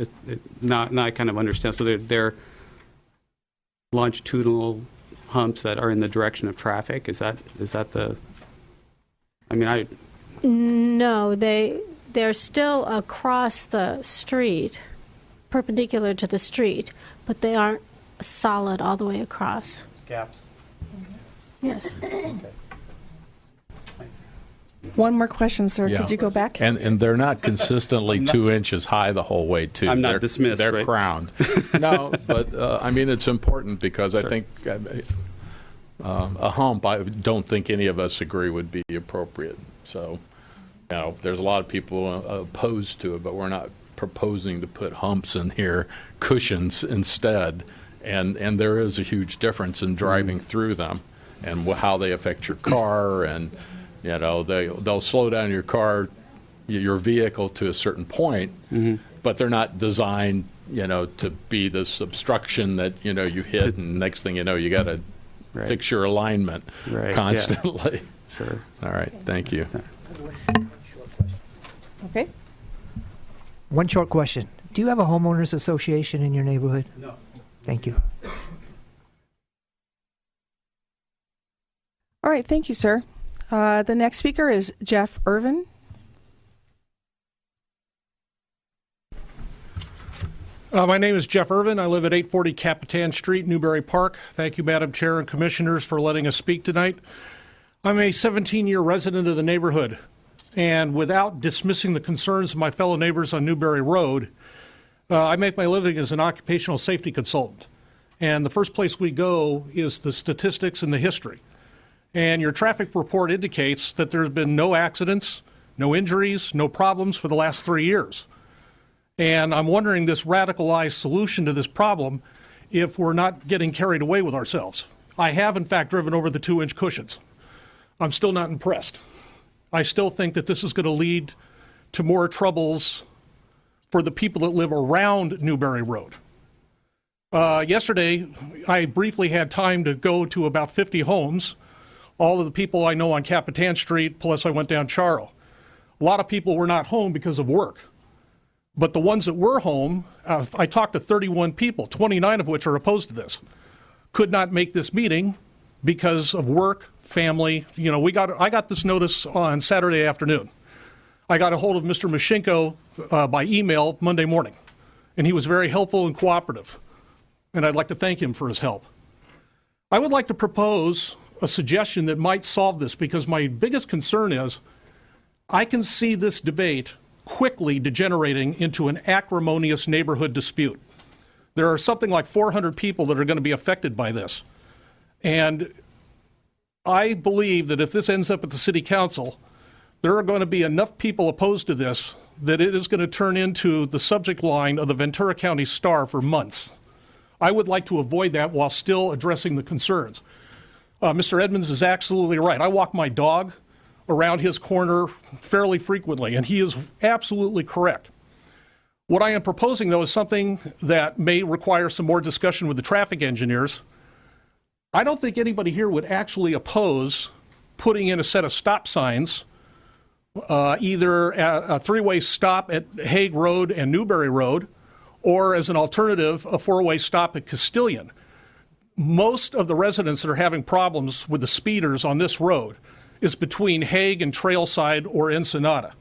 not I kind of understand. So they're longitudinal humps that are in the direction of traffic. Is that the? I mean, No, they're still across the street, perpendicular to the street, but they aren't solid all the way across. Gaps. Yes. One more question, sir. Yeah. Could you go back? And they're not consistently 2 inches high the whole way, too. I'm not They're- dismissed, They're right? crowned. No, but I mean, it's important because I Sure. think a hump, I don't think any of us agree would be appropriate. So, there's a lot of people opposed to it, but we're not proposing to put humps in here, cushions instead. And there is a huge difference in driving through them and how they affect your car, and they'll slow down your car, your vehicle to a certain point, but they're not designed to be this obstruction that you hit, and next thing you know, you got to Right. fix your alignment Right, constantly. Sure. All right, thank you. Okay. One short question. Do you have a homeowners association in your neighborhood? No. Thank you. All right. Thank you, sir. The next speaker is Jeff Irvin. My name is Jeff Irvin. I live at 840 Capitan Street, Newberry Park. Thank you, Madam Chair and Commissioners, for letting us speak tonight. I'm a 17-year resident of the neighborhood, and without dismissing the concerns of my fellow neighbors on Newberry Road, I make my living as an occupational safety consultant. And the first place we go is the statistics and the history. And your traffic report indicates that there's been no accidents, no injuries, no problems for the last 3 years. And I'm wondering this radicalized solution to this problem if we're not getting carried away with ourselves. I have, in fact, driven over the 2-inch cushions. I'm still not impressed. I still think that this is going to lead to more troubles for the people that live around Newberry Road. Yesterday, I briefly had time to go to about 50 homes, all of the people I know on Capitan Street, plus I went down Charo. A lot of people were not home because of work. But the ones that were home, I talked to 31 people, 29 of which are opposed to this, could not make this meeting because of work, family. I got this notice on Saturday afternoon. I got a hold of Mr. Mashinko by email Monday morning, and he was very helpful and cooperative, and I'd like to thank him for his help. I would like to propose a suggestion that might solve this, because my biggest concern is I can see this debate quickly degenerating into an acrimonious neighborhood dispute. There are something like 400 people that are going to be affected by this. And I believe that if this ends up at the city council, there are going to be enough people opposed to this that it is going to turn into the subject line of the Ventura County Star for months. I would like to avoid that while still addressing the concerns. Mr. Edmonds is absolutely right. I walk my dog around his corner fairly frequently, and he is absolutely correct. What I am proposing, though, is something that may require some more discussion with the traffic engineers. I don't think anybody here would actually oppose putting in a set of stop signs, either a 3-way stop at Hague Road and Newberry Road, or as an alternative, a 4-way stop at Castilian. Most of the residents that are having problems with the speeders on this road is between Hague and Trailside or Ensenada.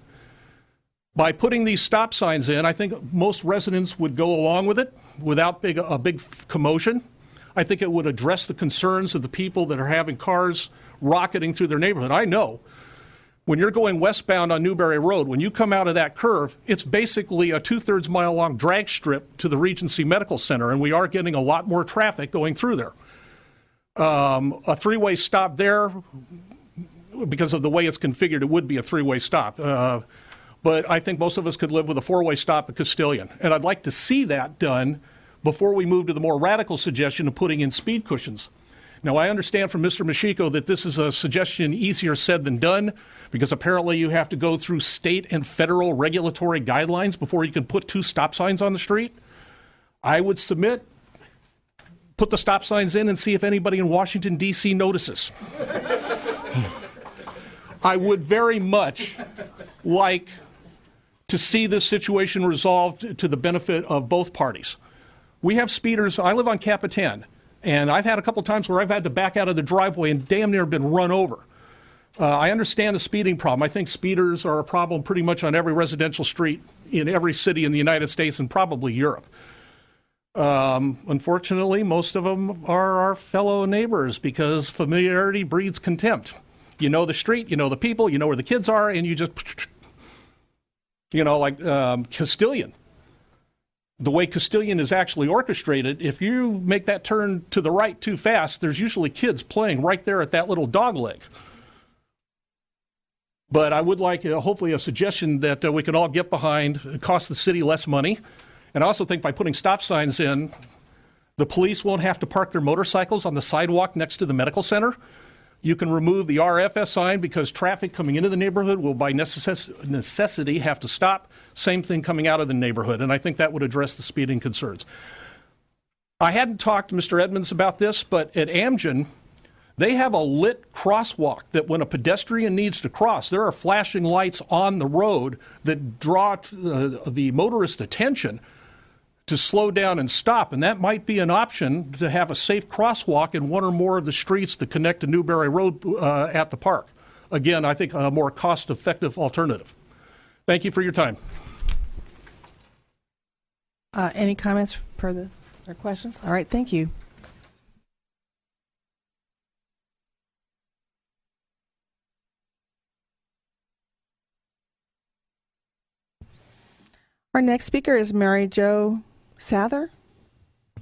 By putting these stop signs in, I think most residents would go along with it without a big commotion. I think it would address the concerns of the people that are having cars rocketing through their neighborhood. I know when you're going westbound on Newberry Road, when you come out of that curve, it's basically a 2/3 mile long drag strip to the Regency Medical Center, and we are getting a lot more traffic going through there. A 3-way stop there, because of the way it's configured, it would be a 3-way stop. But I think most of us could live with a 4-way stop at Castilian. And I'd like to see that done before we move to the more radical suggestion of putting in speed cushions. Now, I understand from Mr. Mashiko that this is a suggestion easier said than done, because apparently you have to go through state and federal regulatory guidelines before you can put 2 stop signs on the street. I would submit, put the stop signs in and see if anybody in Washington, D.C. notices. I would very much like to see this situation resolved to the benefit of both parties. We have speeders. I live on Capitan, and I've had a couple times where I've had to back out of the driveway and damn near been run over. I understand the speeding problem. I think speeders are a problem pretty much on every residential street in every city in the United States and probably Europe. Unfortunately, most of them are our fellow neighbors because familiarity breeds contempt. You know the street, you know the people, you know where the kids are, and you just, like Castilian. The way Castilian is actually orchestrated, if you make that turn to the right too fast, there's usually kids playing right there at that little dog leg. But I would like, hopefully, a suggestion that we can all get behind. It costs the city less money. And I also think by putting stop signs in, the police won't have to park their motorcycles on the sidewalk next to the medical center. You can remove the RFS sign because traffic coming into the neighborhood will by necessity have to stop. Same thing coming out of the neighborhood. And I think that would address the speeding concerns. I hadn't talked to Mr. Edmonds about this, but at Amgen, they have a lit crosswalk that when a pedestrian needs to cross, there are flashing lights on the road that draw the motorist attention to slow down and stop. And that might be an option to have a safe crosswalk in one or more of the streets that connect to Newberry Road at the park. Again, I think a more cost-effective alternative. Thank you for your time. Any comments further or questions? All right, thank you. Our next speaker is Mary Jo Sather.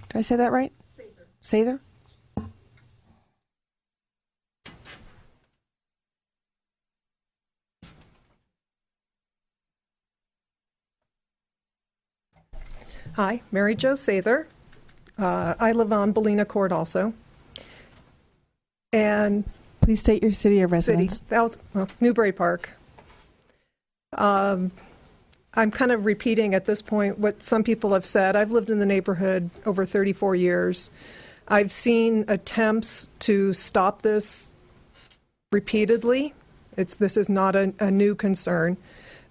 Did I say that right? Sather. Hi, Mary Jo Sather. I live on Ballina Court also. And please state your city of residence. Newberry Park. I'm kind of repeating at this point what some people have said. I've lived in the neighborhood over 34 years. I've seen attempts to stop this repeatedly. This is not a new concern.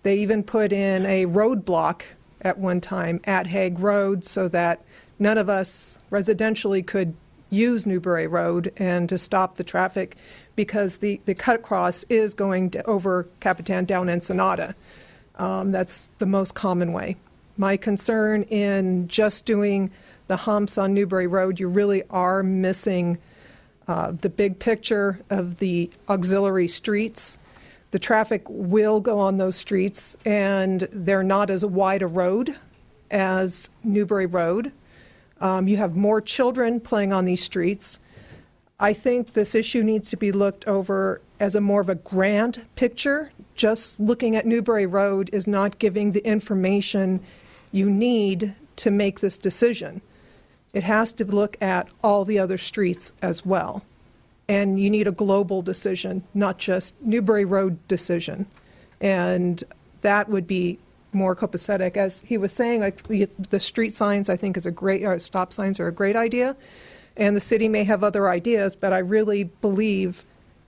They even put in a roadblock at one time at Hague Road so that none of us residentially could use Newberry Road and to stop the traffic because the cut across is going over Capitan down Ensenada. That's the most common way. My concern in just doing the humps on Newberry Road, you really are missing the big picture of the auxiliary streets. The traffic will go on those streets, and they're not as wide a road as Newberry Road. You have more children playing on these streets. I think this issue needs to be looked over as a more of a grand picture. Just looking at Newberry Road is not giving the information you need to make this decision. It has to look at all the other streets as well. And you need a global decision, not just Newberry Road decision. And that would be more copacetic. As he was saying, like the street signs I think is a great, or stop signs are a great idea. And the city may have other ideas, but I really believe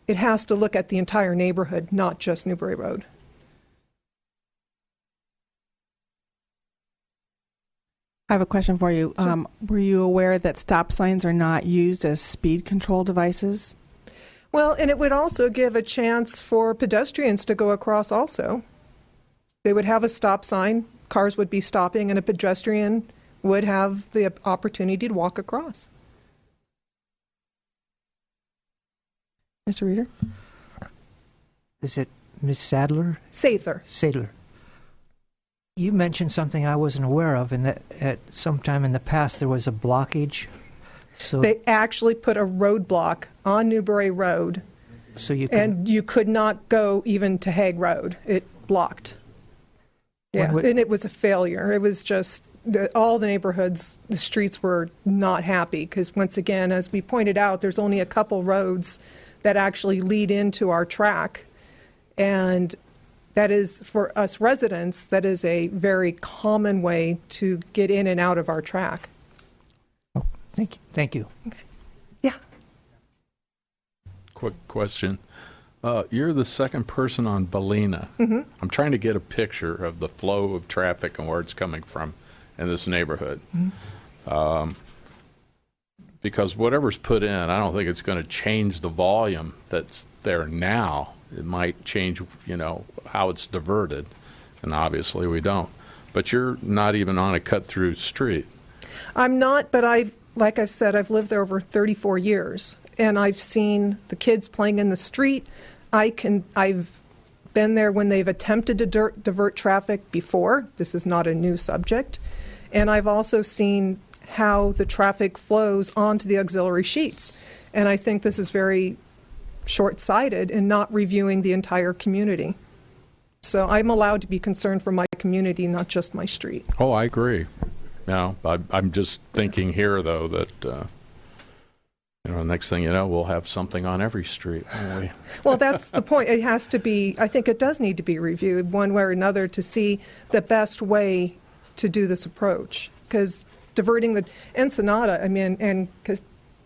it has to look at the entire neighborhood, not just Newberry Road. I have a question for you. Were you aware that stop signs are not used as speed control devices? Well, and it would also give a chance for pedestrians to go across also. They would have a stop sign, cars would be stopping, and a pedestrian would have the opportunity to walk across. Mr. Reader? Is it Ms. Sadler? Sather. Sadler. You mentioned something I wasn't aware of, and that at some time in the past there was a blockage. So they actually put a roadblock on Newberry Road, so and you could not go even to Hague Road. It blocked. Yeah, and it was a failure. It was just all the neighborhoods, the streets were not happy because, once again, as we pointed out, there's only a couple roads that actually lead into our track. And that is, for us residents, that is a very common way to get in and out of our track. Oh, thank you. Thank you. Okay. Yeah. Quick question. You're the second person on Ballina. Mm-hmm. I'm trying to get a picture of the flow of traffic and where it's coming from in this neighborhood. Mm-hmm. Because whatever's put in, I don't think it's going to change the volume that's there now. It might change, how it's diverted, and obviously we don't. But you're not even on a cut-through street. I'm not, but like I've said, I've lived there over 34 years, and I've seen the kids playing in the street. I've been there when they've attempted to divert traffic before. This is not a new subject. And I've also seen how the traffic flows onto the auxiliary sheets. And I think this is very short-sighted in not reviewing the entire community. So I'm allowed to be concerned for my community, not just my street. Oh, I agree. Now, I'm just thinking here, though, that, next thing you know, we'll have something on every street, won't we? Well, that's the point. It has to be, I think it does need to be reviewed one way or another to see the best way to do this approach. Because diverting the Ensenada, and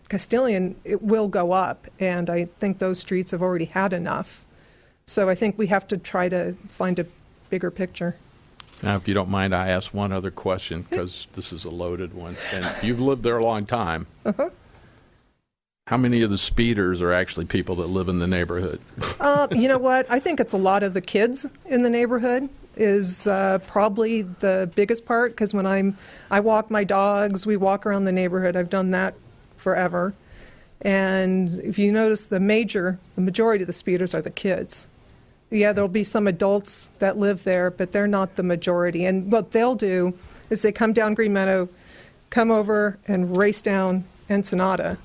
Castilian, it will go up, and I think those streets have already had enough. So I think we have to try to find a bigger picture. Now, if you don't mind, I ask one other question, because this is a loaded one, and you've lived there a long time. Uh-huh. How many of the speeders are actually people that live in the neighborhood? You know what? I think it's a lot of the kids in the neighborhood is probably the biggest part, because when I walk my dogs, we walk around the neighborhood. I've done that forever. And if you notice, the majority of the speeders are the kids. Yeah, there'll be some adults that live there, but they're not the majority. And what they'll do is they come down Green Meadow, come over and race down Ensenada.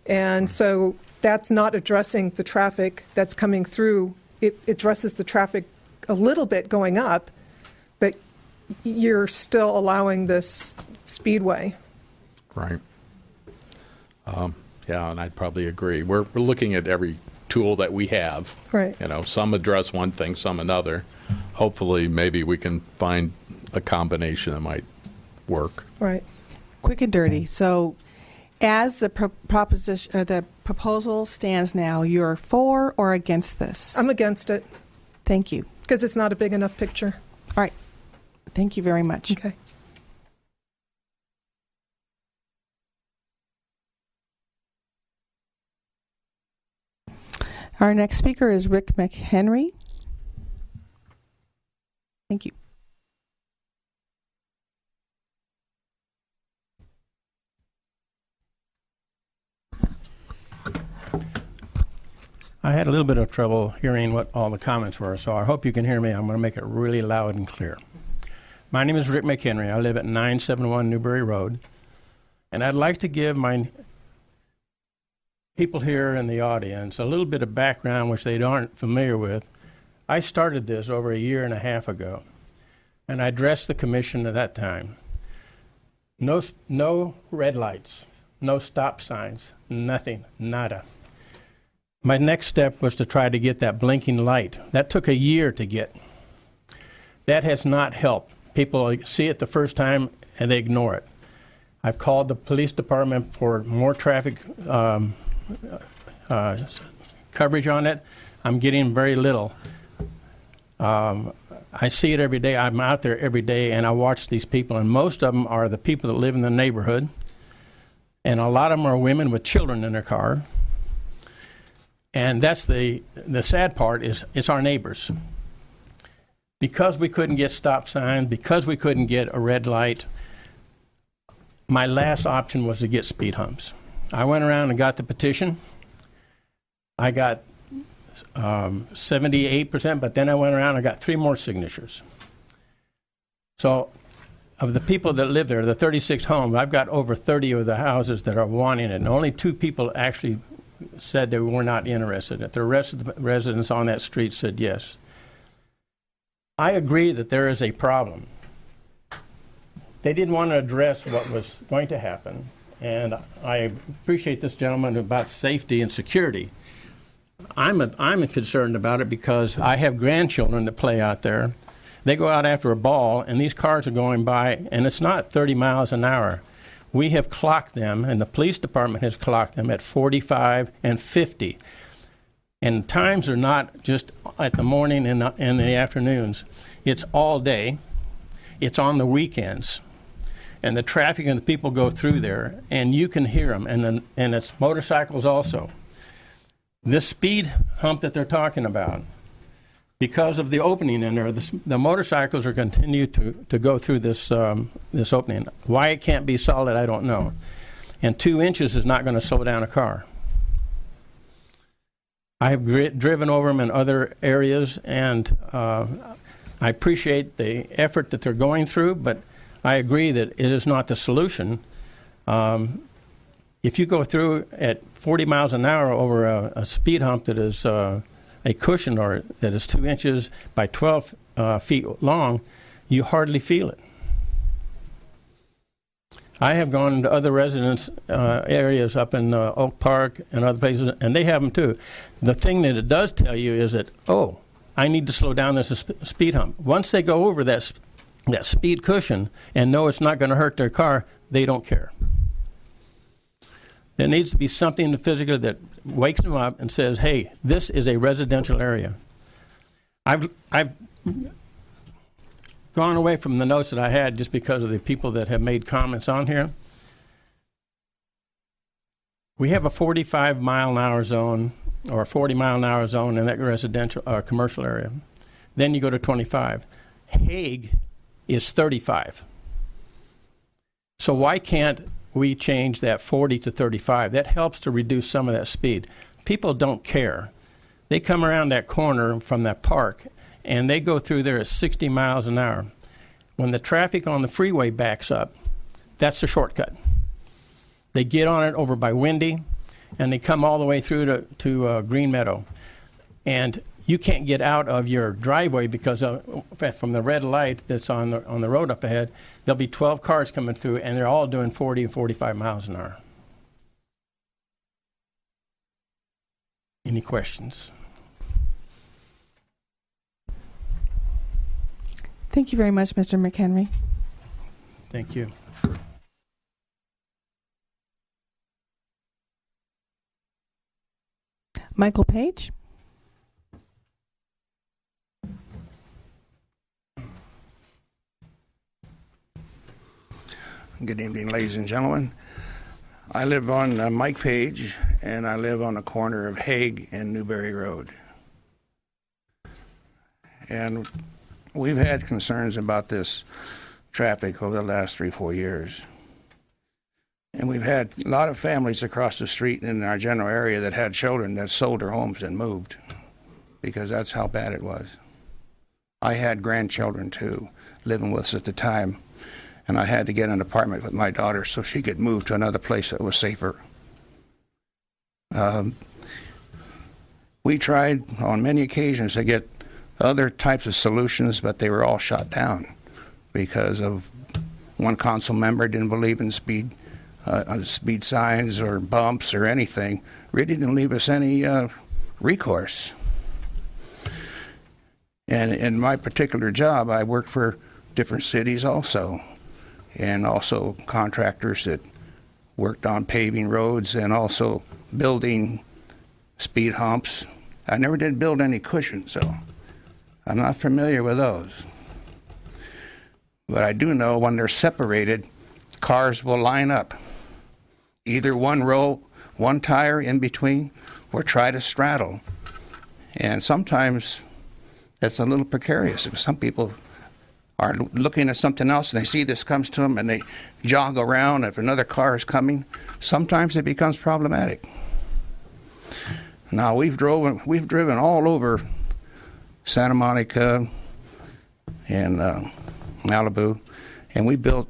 And so that's not addressing the traffic that's coming through. It addresses the traffic a little bit going up, but you're still allowing this speedway. Right. Yeah, and I'd probably agree. We're looking at every tool that we have. Right. Some address one thing, some another. Hopefully, maybe we can find a combination that might work. Right. Quick and dirty. So, as the proposition or the proposal stands now, you're for or against this? I'm against it. Thank you. Because it's not a big enough picture. All right. Thank you very much. Okay. Our next speaker is Rick McHenry. Thank you. I had a little bit of trouble hearing what all the comments were, so I hope you can hear me. I'm going to make it really loud and clear. My name is Rick McHenry. I live at 971 Newberry Road, and I'd like to give my people here in the audience a little bit of background which they aren't familiar with. I started this over a year and a half ago, and I addressed the commission at that time. No red lights, no stop signs, nothing, nada. My next step was to try to get that blinking light. That took a year to get. That has not helped. People see it the first time and they ignore it. I've called the police department for more traffic coverage on it. I'm getting very little. I see it every day. I'm out there every day and I watch these people, and most of them are the people that live in the neighborhood, and a lot of them are women with children in their car. And that's the sad part, is it's our neighbors. Because we couldn't get stop signs, because we couldn't get a red light, my last option was to get speed humps. I went around and got the petition. I got 78%, but then I went around and got 3 more signatures. So of the people that live there, the 36 homes, I've got over 30 of the houses that are wanting it, and only 2 people actually said they were not interested. The rest of the residents on that street said yes. I agree that there is a problem. they didn't want to address what was going to happen. And I appreciate this gentleman about safety and security. I'm concerned about it because I have grandchildren that play out there. They go out after a ball, and these cars are going by, and it's not 30 miles an hour. We have clocked them, and the police department has clocked them at 45 and 50. And times are not just at the morning and the afternoons. It's all day. It's on the weekends. And the traffic and the people go through there, and you can hear them. And it's motorcycles also. This speed hump that they're talking about, because of the opening in there, the motorcycles are continue to go through this opening. Why it can't be solid, I don't know. And 2 inches is not going to slow down a car. I have driven over them in other areas, and I appreciate the effort that they're going through, but I agree that it is not the solution. If you go through at 40 miles an hour over a speed hump that is a cushion or that is 2 inches by 12 feet long, you hardly feel it. I have gone to other residence areas up in Oak Park and other places, and they have them too. The thing that it does tell you is that, oh, I need to slow down this speed hump. Once they go over that speed cushion and know it's not going to hurt their car, they don't care. There needs to be something in the physical that wakes them up and says, hey, this is a residential area. I've gone away from the notes that I had just because of the people that have made comments on here. We have a 45-mile-an-hour zone or a 40-mile-an-hour zone in that residential commercial area. Then you go to 25. Hague is 35. So why can't we change that 40 to 35? That helps to reduce some of that speed. People don't care. They come around that corner from that park, and they go through there at 60 miles an hour. When the traffic on the freeway backs up, that's the shortcut. They get on it over by Windy, and they come all the way through to Green Meadow. And you can't get out of your driveway because from the red light that's on the road up ahead, there'll be 12 cars coming through, and they're all doing 40 and 45 miles an hour. Any questions? Thank you very much, Mr. McHenry. Thank you. Michael Page. Good evening, ladies and gentlemen. I live on Mike Page, and I live on the corner of Hague and Newberry Road. And we've had concerns about this traffic over the last 3-4 years. And we've had a lot of families across the street in our general area that had children that sold their homes and moved because that's how bad it was. I had grandchildren, too, living with us at the time. And I had to get an apartment with my daughter so she could move to another place that was safer. We tried on many occasions to get other types of solutions, but they were all shot down because of one council member didn't believe in speed signs or bumps or anything. Really didn't leave us any recourse. And in my particular job, I worked for different cities also, and also contractors that worked on paving roads and also building speed humps. I never did build any cushions, so I'm not familiar with those. But I do know when they're separated, cars will line up. Either one row, one tire in between, or try to straddle. And sometimes that's a little precarious because some people are looking at something else and they see this comes to them and they jog around. If another car is coming, sometimes it becomes problematic. Now we've driven all over Santa Monica and Malibu, and we built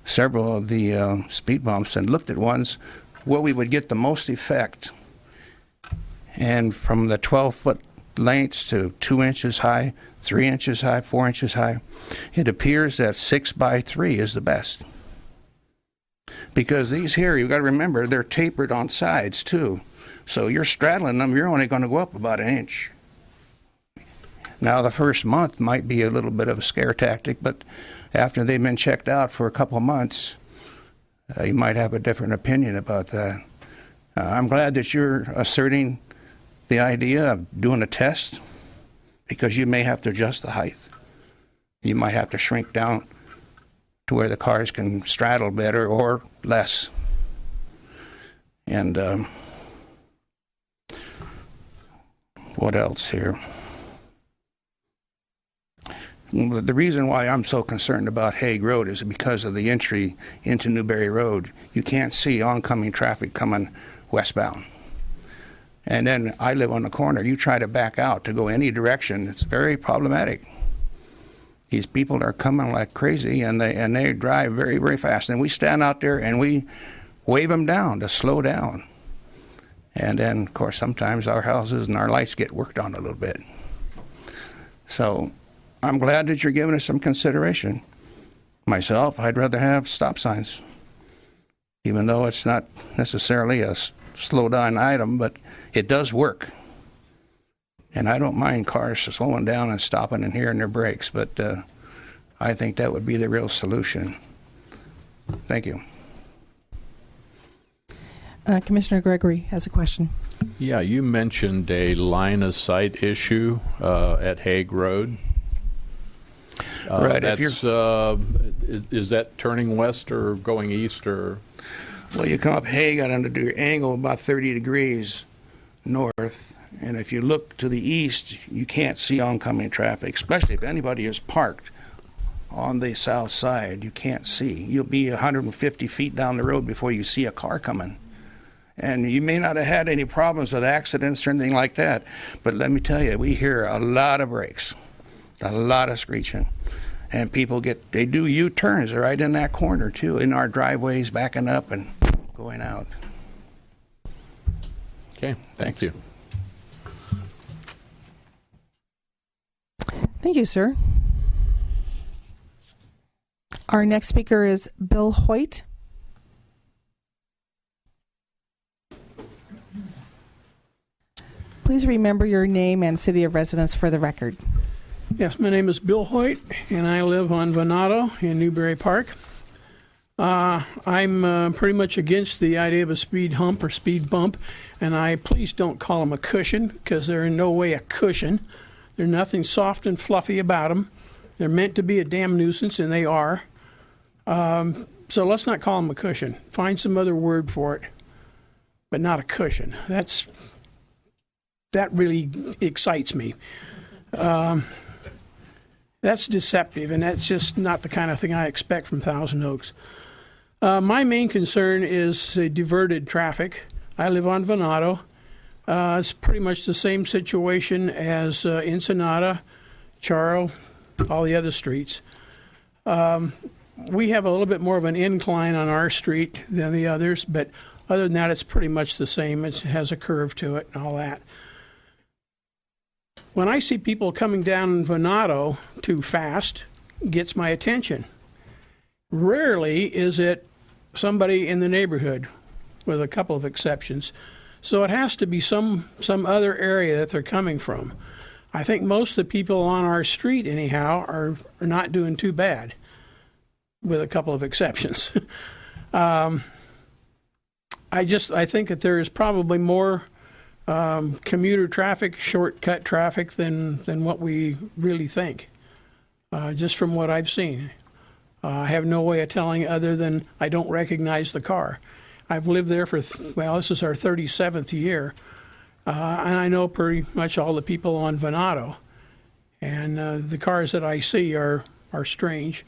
several of the speed bumps and looked at ones where we would get the most effect. And from the 12-foot lengths to 2 inches high, 3 inches high, 4 inches high. It appears that 6 by 3 is the best. Because these here, you've got to remember, they're tapered on sides too. So you're straddling them, you're only going to go up about 1 inch. Now the first month might be a little bit of a scare tactic, but after they've been checked out for a couple of months, you might have a different opinion about that. I'm glad that you're asserting the idea of doing a test, because you may have to adjust the height. You might have to shrink down to where the cars can straddle better or less. And what else here? The reason why I'm so concerned about Hague Road is because of the entry into Newberry Road. You can't see oncoming traffic coming westbound. And then I live on the corner. You try to back out to go any direction, it's very problematic. These people are coming like crazy, and they drive very, very fast. And we stand out there and we wave them down to slow down. And then, of course, sometimes our houses and our lights get worked on a little bit. So I'm glad that you're giving us some consideration. Myself, I'd rather have stop signs, even though it's not necessarily a slow down item, but it does work. And I don't mind cars slowing down and stopping and hearing their brakes, but I think that would be the real solution. Thank you. Commissioner Gregory has a question. Yeah, you mentioned a line of sight issue at Hague Road. Right. That's, is that turning west or going east or? Well, you come up Hague at an angle about 30 degrees north, and if you look to the east, you can't see oncoming traffic, especially if anybody is parked on the south side. You can't see. You'll be 150 feet down the road before you see a car coming. And you may not have had any problems with accidents or anything like that, but let me tell you, we hear a lot of brakes, a lot of screeching. And people they do U-turns right in that corner too, in our driveways, backing up and going out. Okay, thank you. Thank you, sir. Our next speaker is Bill Hoyt. Please remember your name and city of residence for the record. Yes, my name is Bill Hoyt, and I live on Venado in Newberry Park. I'm pretty much against the idea of a speed hump or speed bump, and please don't call them a cushion, because they're in no way a cushion. There's nothing soft and fluffy about them. They're meant to be a damn nuisance, and they are. So let's not call them a cushion. Find some other word for it, but not a cushion. That really excites me. That's deceptive, and that's just not the kind of thing I expect from Thousand Oaks. My main concern is diverted traffic. I live on Venado. It's pretty much the same situation as Ensenada, Charles, all the other streets. We have a little bit more of an incline on our street than the others, but other than that, it's pretty much the same. It has a curve to it and all that. When I see people coming down Venado too fast, it gets my attention. Rarely is it somebody in the neighborhood, with a couple of exceptions. So it has to be some other area that they're coming from. I think most of the people on our street, anyhow, are not doing too bad, with a couple of exceptions. I think that there is probably more commuter traffic, shortcut traffic than what we really think, just from what I've seen. I have no way of telling other than I don't recognize the car. I've lived there for, this is our 37th year, and I know pretty much all the people on Venado. And the cars that I see are strange.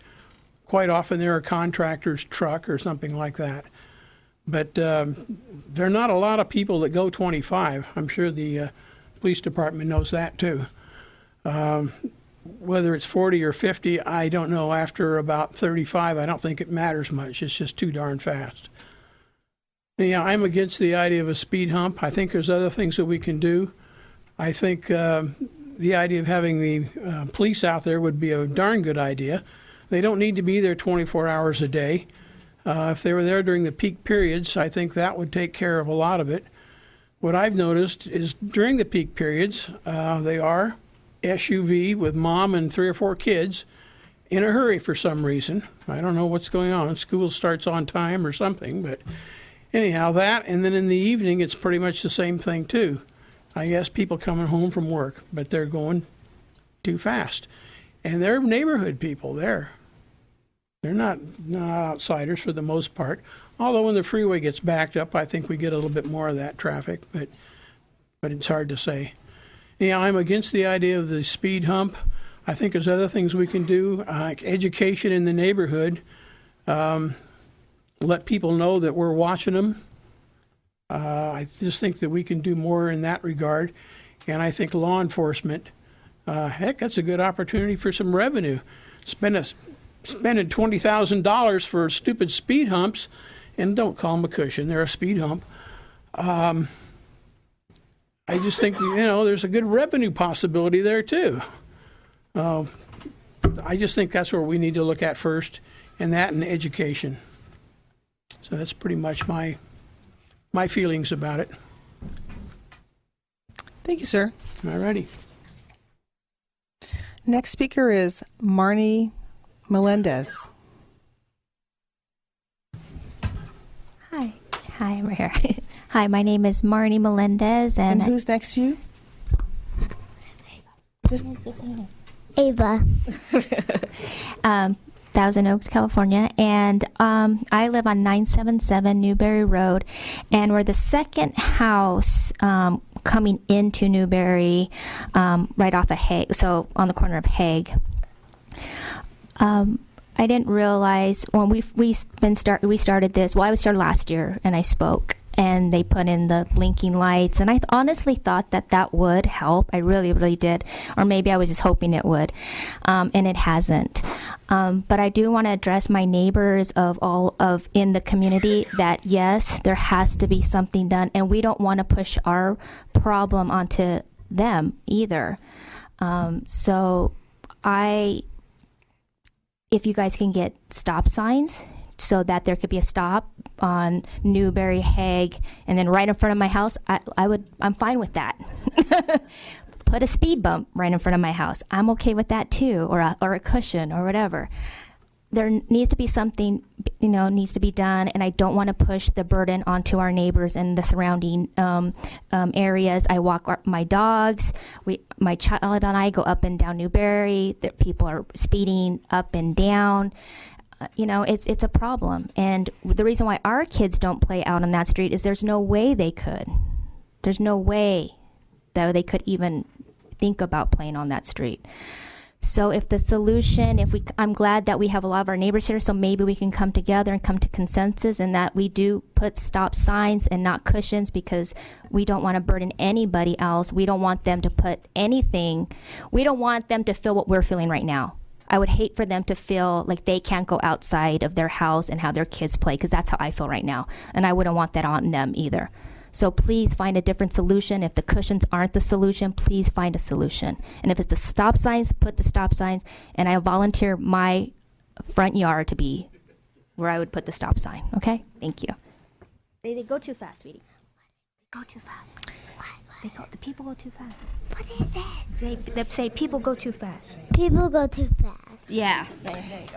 Quite often they're a contractor's truck or something like that. But there are not a lot of people that go 25. I'm sure the police department knows that too. Whether it's 40 or 50, I don't know. After about 35, I don't think it matters much. It's just too darn fast. Yeah, I'm against the idea of a speed hump. I think there's other things that we can do. I think the idea of having the police out there would be a darn good idea. They don't need to be there 24 hours a day. If they were there during the peak periods, I think that would take care of a lot of it. What I've noticed is during the peak periods, they are SUV with mom and 3 or 4 kids in a hurry for some reason. I don't know what's going on. School starts on time or something, but anyhow, that, and then in the evening, it's pretty much the same thing too. I guess people coming home from work, but they're going too fast. And they're neighborhood people there. They're not outsiders for the most part. Although when the freeway gets backed up, I think we get a little bit more of that traffic, but it's hard to say. Yeah, I'm against the idea of the speed hump. I think there's other things we can do, like education in the neighborhood. Let people know that we're watching them. I just think that we can do more in that regard. And I think law enforcement, heck, that's a good opportunity for some revenue. Spending $20,000 for stupid speed humps, and don't call them a cushion, they're a speed hump. I just think, there's a good revenue possibility there too. I just think that's where we need to look at first, and that and education. So that's pretty much my feelings about it. Thank you, sir. All righty. Next speaker is Marnie Melendez. Hi, I'm right here. Hi, my name is Marnie Melendez, And who's next to you? Ava. Thousand Oaks, California, and I live on 977 Newberry Road, and we're the second house coming into Newberry, right off of Hague, so on the corner of Hague. I didn't realize when we started this. Well, I started last year, and I spoke, and they put in the blinking lights, and I honestly thought that would help. I really, really did, or maybe I was just hoping it would, and it hasn't. But I do want to address my neighbors in the community that yes, there has to be something done, and we don't want to push our problem onto them either. If you guys can get stop signs so that there could be a stop on Newberry, Hague, and then right in front of my house, I'm fine with that. Put a speed bump right in front of my house. I'm okay with that too, or a cushion or whatever. There needs to be something, needs to be done, and I don't want to push the burden onto our neighbors and the surrounding areas. I walk my dogs. My child and I go up and down Newberry. People are speeding up and down. It's a problem. And the reason why our kids don't play out on that street is there's no way they could. There's no way that they could even think about playing on that street. So if the solution, I'm glad that we have a lot of our neighbors here, so maybe we can come together and come to consensus and that we do put stop signs and not cushions, because we don't want to burden anybody else. We don't want them to put anything. We don't want them to feel what we're feeling right now. I would hate for them to feel like they can't go outside of their house and have their kids play, because that's how I feel right now. And I wouldn't want that on them either. So please find a different solution. If the cushions aren't the solution, please find a solution. And if it's the stop signs, put the stop signs. And I volunteer my front yard to be where I would put the stop sign. Okay? Thank you. They go too fast, sweetie. They go too fast. The people go too fast. What is it? They say people go too fast. People go too fast. Yeah.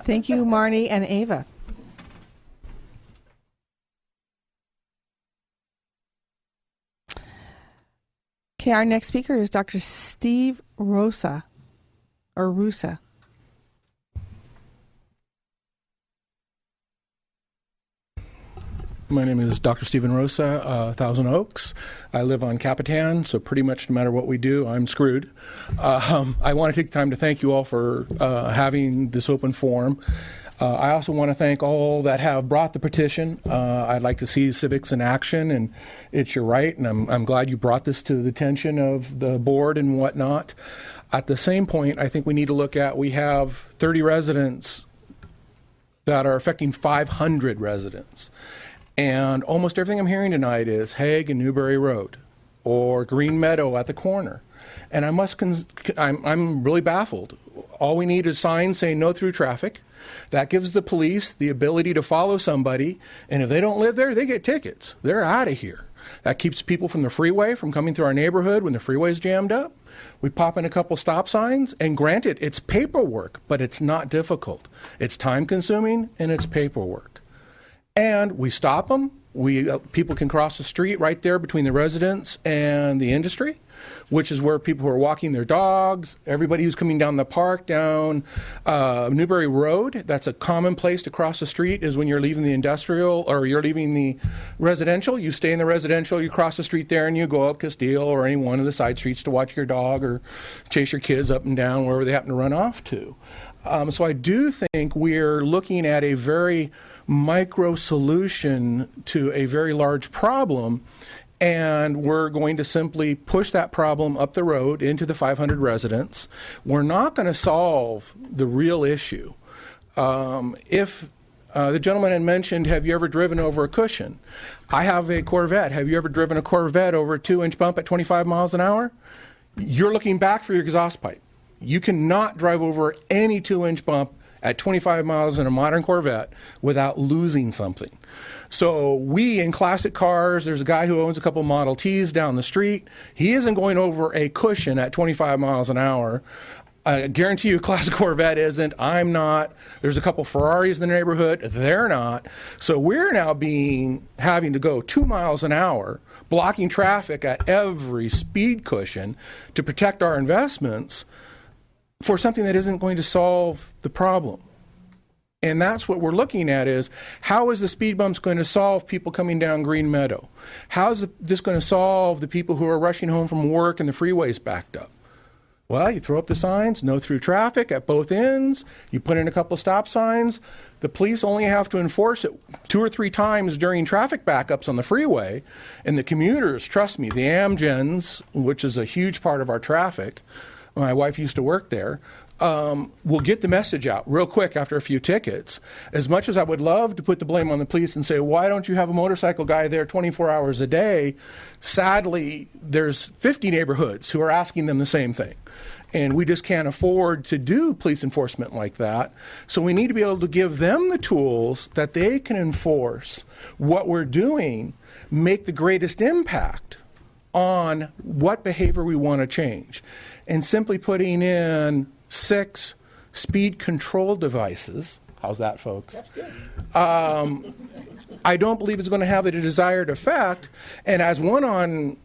Thank you, Marnie and Ava. Okay, our next speaker is Dr. Steve Rusa. My name is Dr. Stephen Rosa, Thousand Oaks. I live on Capitan, so pretty much no matter what we do, I'm screwed. I want to take the time to thank you all for having this open forum. I also want to thank all that have brought the petition. I'd like to see civics in action, and it's your right, and I'm glad you brought this to the attention of the board and whatnot. At the same point, I think we need to look at, we have 30 residents that are affecting 500 residents. And almost everything I'm hearing tonight is Hague and Newberry Road. or Green Meadow at the corner. And I'm really baffled. All we need is signs saying no through traffic. That gives the police the ability to follow somebody, and if they don't live there, they get tickets. They're out of here. That keeps people from the freeway from coming through our neighborhood when the freeway's jammed up. We pop in a couple stop signs, and granted, it's paperwork, but it's not difficult. It's time-consuming, and it's paperwork. And we stop them. People can cross the street right there between the residents and the industry, which is where people who are walking their dogs, everybody who's coming down the park, down Newberry Road, that's a common place to cross the street, is when you're leaving the industrial or you're leaving the residential. You stay in the residential, you cross the street there, and you go up Castile or any one of the side streets to watch your dog or chase your kids up and down wherever they happen to run off to. So I do think we're looking at a very micro solution to a very large problem, and we're going to simply push that problem up the road into the 500 residents. We're not going to solve the real issue. If the gentleman had mentioned, have you ever driven over a cushion? I have a Corvette. Have you ever driven a Corvette over a 2-inch bump at 25 miles an hour? You're looking back for your exhaust pipe. You cannot drive over any 2-inch bump at 25 miles in a modern Corvette without losing something. So we, in classic cars, there's a guy who owns a couple Model Ts down the street. He isn't going over a cushion at 25 miles an hour. I guarantee you a classic Corvette isn't. I'm not. There's a couple Ferraris in the neighborhood. They're not. So we're now having to go 2 miles an hour, blocking traffic at every speed cushion to protect our investments for something that isn't going to solve the problem. And that's what we're looking at is, how is the speed bumps going to solve people coming down Green Meadow? How is this going to solve the people who are rushing home from work and the freeway's backed up? Well, you throw up the signs, no through traffic at both ends. You put in a couple stop signs. The police only have to enforce it 2 or 3 times during traffic backups on the freeway. And the commuters, trust me, the Amgens, which is a huge part of our traffic, my wife used to work there, will get the message out real quick after a few tickets. As much as I would love to put the blame on the police and say, why don't you have a motorcycle guy there 24 hours a day? Sadly, there's 50 neighborhoods who are asking them the same thing. And we just can't afford to do police enforcement like that. So we need to be able to give them the tools that they can enforce what we're doing, make the greatest impact on what behavior we want to change. And simply putting in 6 speed control devices, how's that, folks? That's good. I don't believe it's going to have the desired effect. And as one on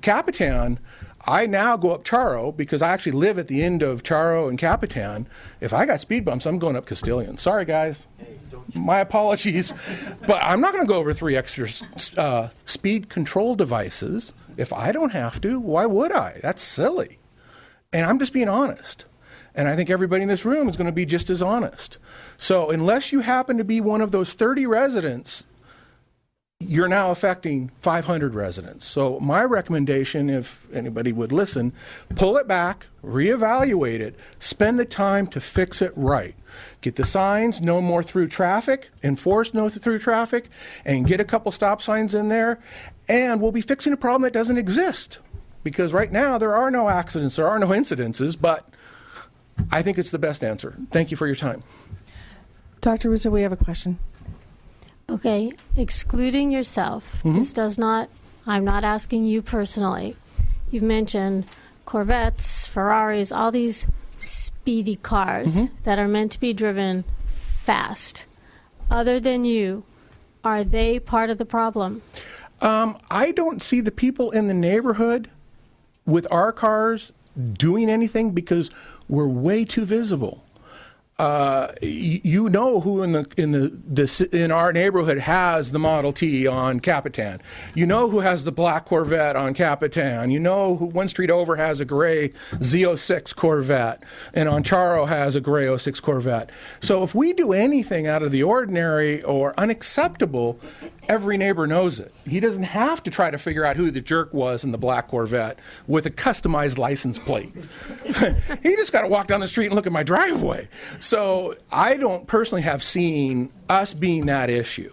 Capitan, I now go up Charo because I actually live at the end of Charo and Capitan. If I got speed bumps, I'm going up Castilian. Sorry, guys. My apologies. But I'm not going to go over 3 extra speed control devices. If I don't have to, why would I? That's silly. And I'm just being honest. And I think everybody in this room is going to be just as honest. So unless you happen to be one of those 30 residents, you're now affecting 500 residents. So my recommendation, if anybody would listen, pull it back, reevaluate it, spend the time to fix it right. Get the signs, no more through traffic, enforce no through traffic, and get a couple stop signs in there, and we'll be fixing a problem that doesn't exist. Because right now there are no accidents, there are no incidences, but I think it's the best answer. Thank you for your time. Dr. Russo, we have a question. Okay, excluding yourself, this does not, I'm not asking you personally. You've mentioned Corvettes, Ferraris, all these speedy cars that are meant to be driven fast. Other than you, are they part of the problem? I don't see the people in the neighborhood with our cars doing anything because we're way too visible. You know who in our neighborhood has the Model T on Capitan. You know who has the black Corvette on Capitan. You know who one street over has a gray Z06 Corvette, and on Charo has a gray 06 Corvette. So if we do anything out of the ordinary or unacceptable, every neighbor knows it. He doesn't have to try to figure out who the jerk was in the black Corvette with a customized license plate. He just got to walk down the street and look at my driveway. So I don't personally have seen us being that issue.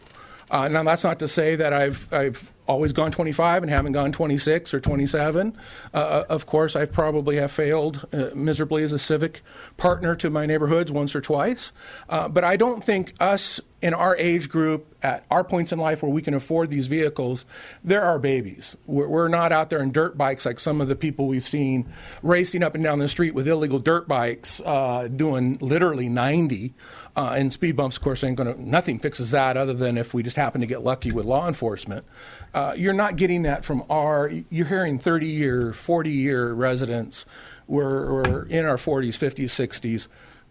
Now that's not to say that I've always gone 25 and haven't gone 26 or 27. Of course, I've probably have failed miserably as a civic partner to my neighborhoods once or twice. But I don't think us in our age group, at our points in life where we can afford these vehicles, they're our babies. We're not out there in dirt bikes like some of the people we've seen racing up and down the street with illegal dirt bikes, doing literally 90. And speed bumps, of course, nothing fixes that other than if we just happen to get lucky with law enforcement. You're not getting that from you're hearing 30-year, 40-year residents. We're in our 40s, 50s, 60s.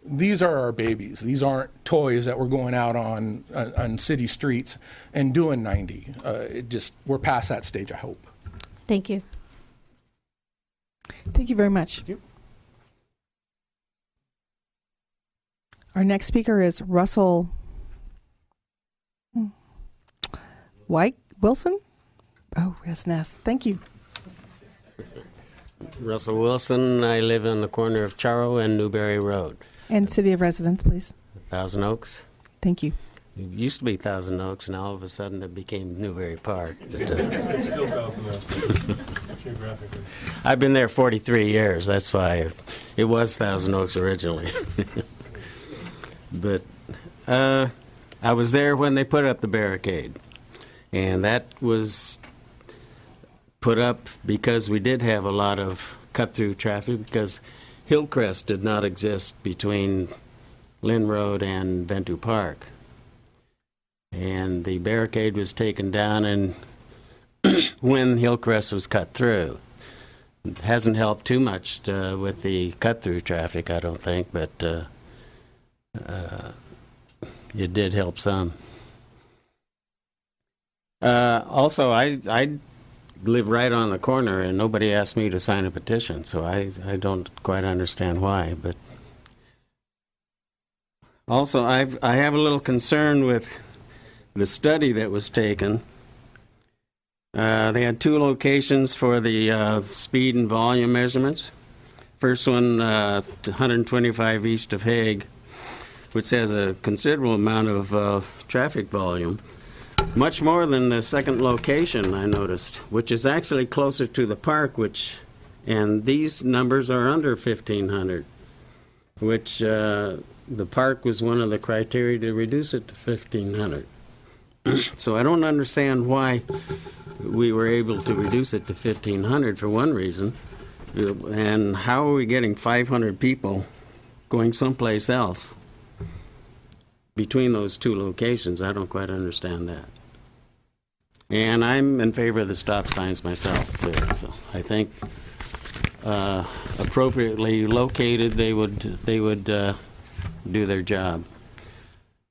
These are our babies. These aren't toys that we're going out on city streets and doing 90. We're past that stage, I hope. Thank you. Thank you very much. Thank you. Our next speaker is Russell Wilson. Oh, yes, Ness. Thank you. Russell Wilson. I live on the corner of Charro and Newberry Road. And city of residence, please. Thousand Oaks. Thank you. It used to be Thousand Oaks, and all of a sudden it became Newberry Park. It's still Thousand Oaks. Geographically. I've been there 43 years. That's why it was Thousand Oaks originally. But I was there when they put up the barricade, and that was put up because we did have a lot of cut-through traffic, because Hillcrest did not exist between Lynn Road and Ventu Park. And the barricade was taken down and when Hillcrest was cut through. It hasn't helped too much with the cut-through traffic, I don't think, but it did help some. Also, I live right on the corner, and nobody asked me to sign a petition, so I don't quite understand why. But also, I have a little concern with the study that was taken. They had two locations for the speed and volume measurements. First one, 125 east of Hague, which has a considerable amount of traffic volume. Much more than the second location, I noticed, which is actually closer to the park, and these numbers are under 1,500, which the park was one of the criteria to reduce it to 1,500. So I don't understand why we were able to reduce it to 1,500 for one reason, and how are we getting 500 people going someplace else between those two locations? I don't quite understand that. And I'm in favor of the stop signs myself, too. So I think appropriately located, they would do their job.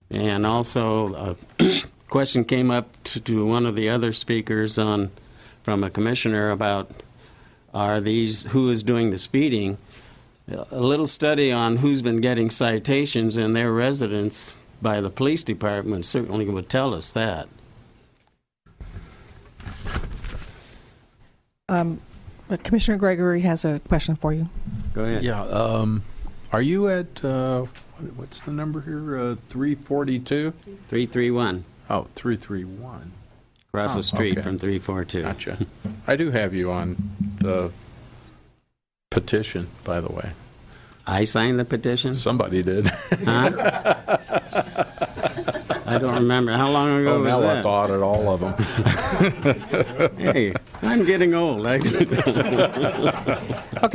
And also, a question came up to one of the other speakers from a commissioner about who is doing the speeding. A little study on who's been getting citations in their residence by the police department certainly would tell us that. Commissioner Gregory has a question for you. Go ahead. Yeah. Are you at, what's the number here, 342? 331. Oh, 331. Across the street okay. from 342. Gotcha. I do have you on the petition, by the way. I signed the petition? Somebody did. Huh? I don't remember. How long ago was now that? I thought at all of them. Hey, I'm getting old. Okay,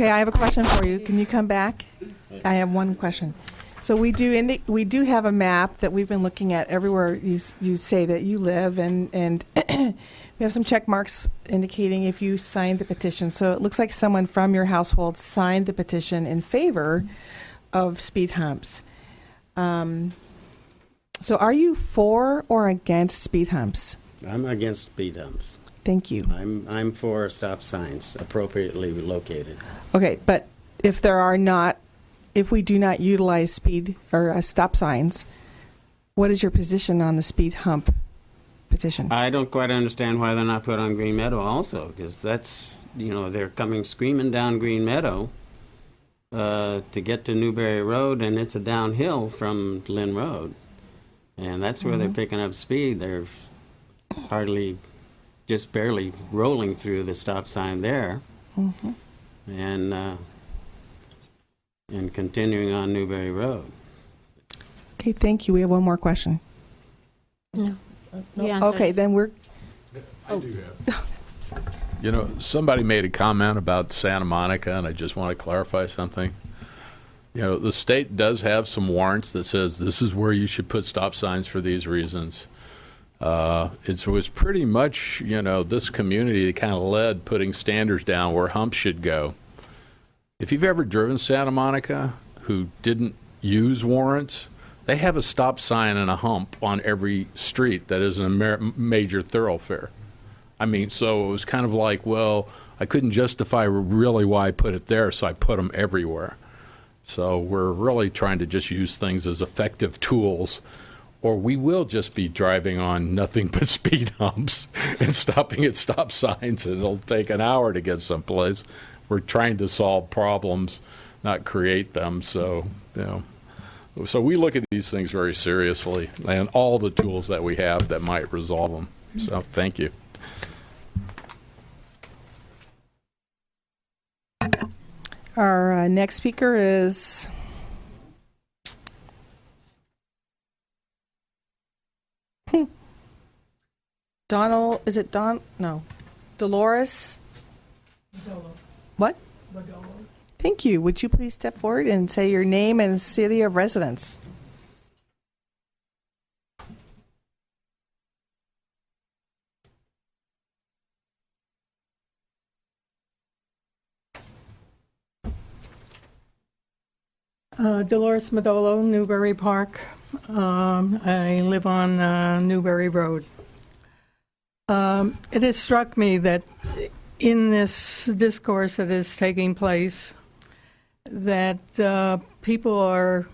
I have a question for you. Can you come back? I have one question. So we do have a map that we've been looking at everywhere you say that you live, and we have some check marks indicating if you signed the petition. So it looks like someone from your household signed the petition in favor of speed humps. So are you for or against speed humps? I'm against speed humps. Thank you. I'm for stop signs appropriately located. Okay, but if we do not utilize speed or stop signs, what is your position on the speed hump petition? I don't quite understand why they're not put on Green Meadow also, because that's, they're coming screaming down Green Meadow to get to Newberry Road, and it's a downhill from Lynn Road. And that's where they're picking up speed. They're hardly just barely rolling through the stop sign there, Mm-hmm. and continuing on Newberry Road. Okay, thank you. We have one more question. No. Okay, then we're. I do have. You know, somebody made a comment about Santa Monica, and I just want to clarify something. You know, the state does have some warrants that says this is where you should put stop signs for these reasons. It was pretty much, you know, this community that kind of led putting standards down where humps should go. If you've ever driven Santa Monica who didn't use warrants, they have a stop sign and a hump on every street that is a major thoroughfare. I mean, so it was kind of like, well, I couldn't justify really why I put it there, so I put them everywhere. So we're really trying to just use things as effective tools, or we will just be driving on nothing but speed humps and stopping at stop signs, and it'll take an hour to get someplace. We're trying to solve problems, not create them. So, you know, so we look at these things very seriously, and all the tools that we have that might resolve them. So, thank you. Our next speaker is Donald. Is it Don? No, Dolores. What? Thank you. Would you please step forward and say your name and city of residence? Dolores Madolo, Newberry Park. I live on Newberry Road. It has struck me that in this discourse that is taking place, that people are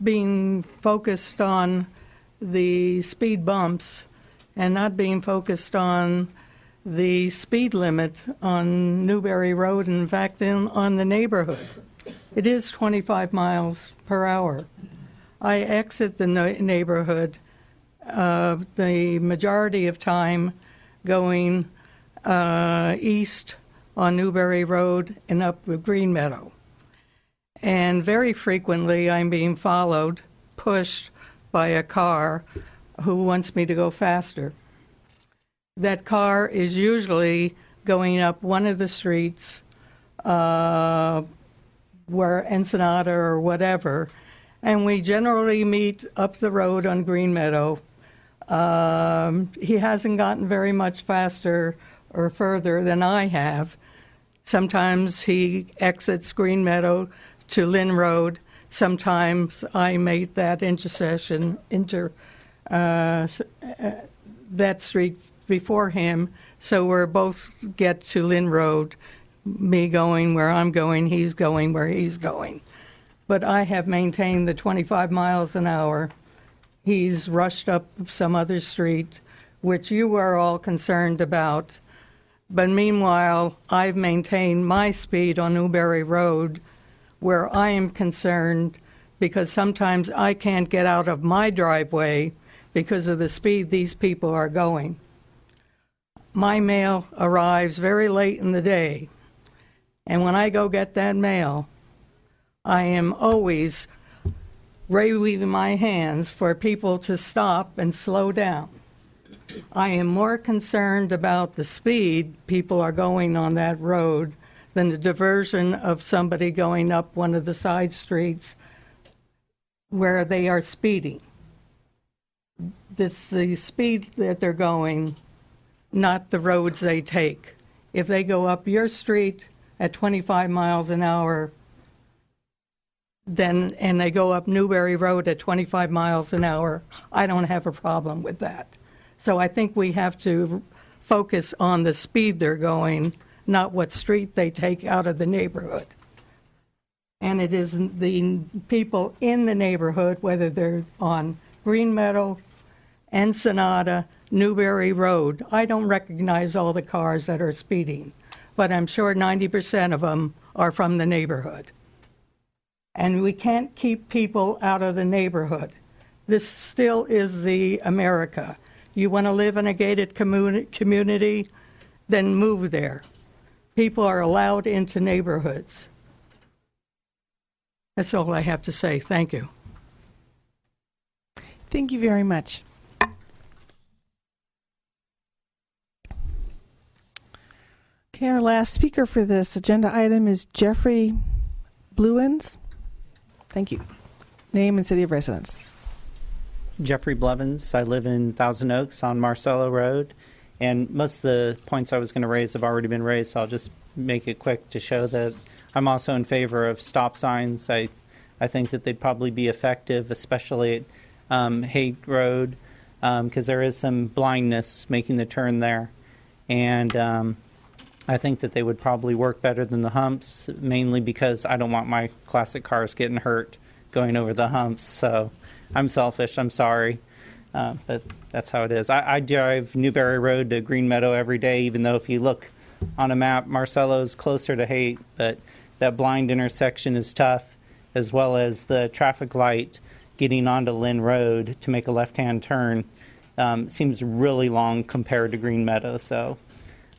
being focused on the speed bumps and not being focused on the speed limit on Newberry Road, in fact, on the neighborhood. It is 25 miles per hour. I exit the neighborhood the majority of time going east on Newberry Road and up Green Meadow. And very frequently I'm being followed, pushed by a car who wants me to go faster. That car is usually going up one of the streets where Ensenada or whatever, and we generally meet up the road on Green Meadow. He hasn't gotten very much faster or further than I have. Sometimes he exits Green Meadow to Lynn Road. Sometimes I make that intersection, that street before him, so we're both get to Lynn Road, me going where I'm going, he's going where he's going. But I have maintained the 25 miles an hour. He's rushed up some other street, which you are all concerned about. But meanwhile, I've maintained my speed on Newberry Road, where I am concerned because sometimes I can't get out of my driveway because of the speed these people are going. My mail arrives very late in the day, and when I go get that mail, I am always waving my hands for people to stop and slow down. I am more concerned about the speed people are going on that road than the diversion of somebody going up one of the side streets where they are speeding. It's the speed that they're going, not the roads they take. If they go up your street at 25 miles an hour, and they go up Newberry Road at 25 miles an hour, I don't have a problem with that. So I think we have to focus on the speed they're going, not what street they take out of the neighborhood. And it is the people in the neighborhood, whether they're on Green Meadow, Ensenada, Newberry Road. I don't recognize all the cars that are speeding, but I'm sure 90% of them are from the neighborhood. And we can't keep people out of the neighborhood. This still is the America. You want to live in a gated community, then move there. People are allowed into neighborhoods. That's all I have to say. Thank you. Thank you very much. Okay, our last speaker for this agenda item is Jeffrey Bluens. Thank you. Name and city of residence. Jeffrey Blevins. I live in Thousand Oaks on Marcello Road. And most of the points I was going to raise have already been raised, so I'll just make it quick to show that I'm also in favor of stop signs. I think that they'd probably be effective, especially at Hague Road, because there is some blindness making the turn there. And I think that they would probably work better than the humps, mainly because I don't want my classic cars getting hurt going over the humps. So I'm selfish. I'm sorry. But that's how it is. I drive Newberry Road to Green Meadow every day, even though if you look on a map, Marcello's closer to Haight. But that blind intersection is tough, as well as the traffic light getting onto Lynn Road to make a left-hand turn seems really long compared to Green Meadow. So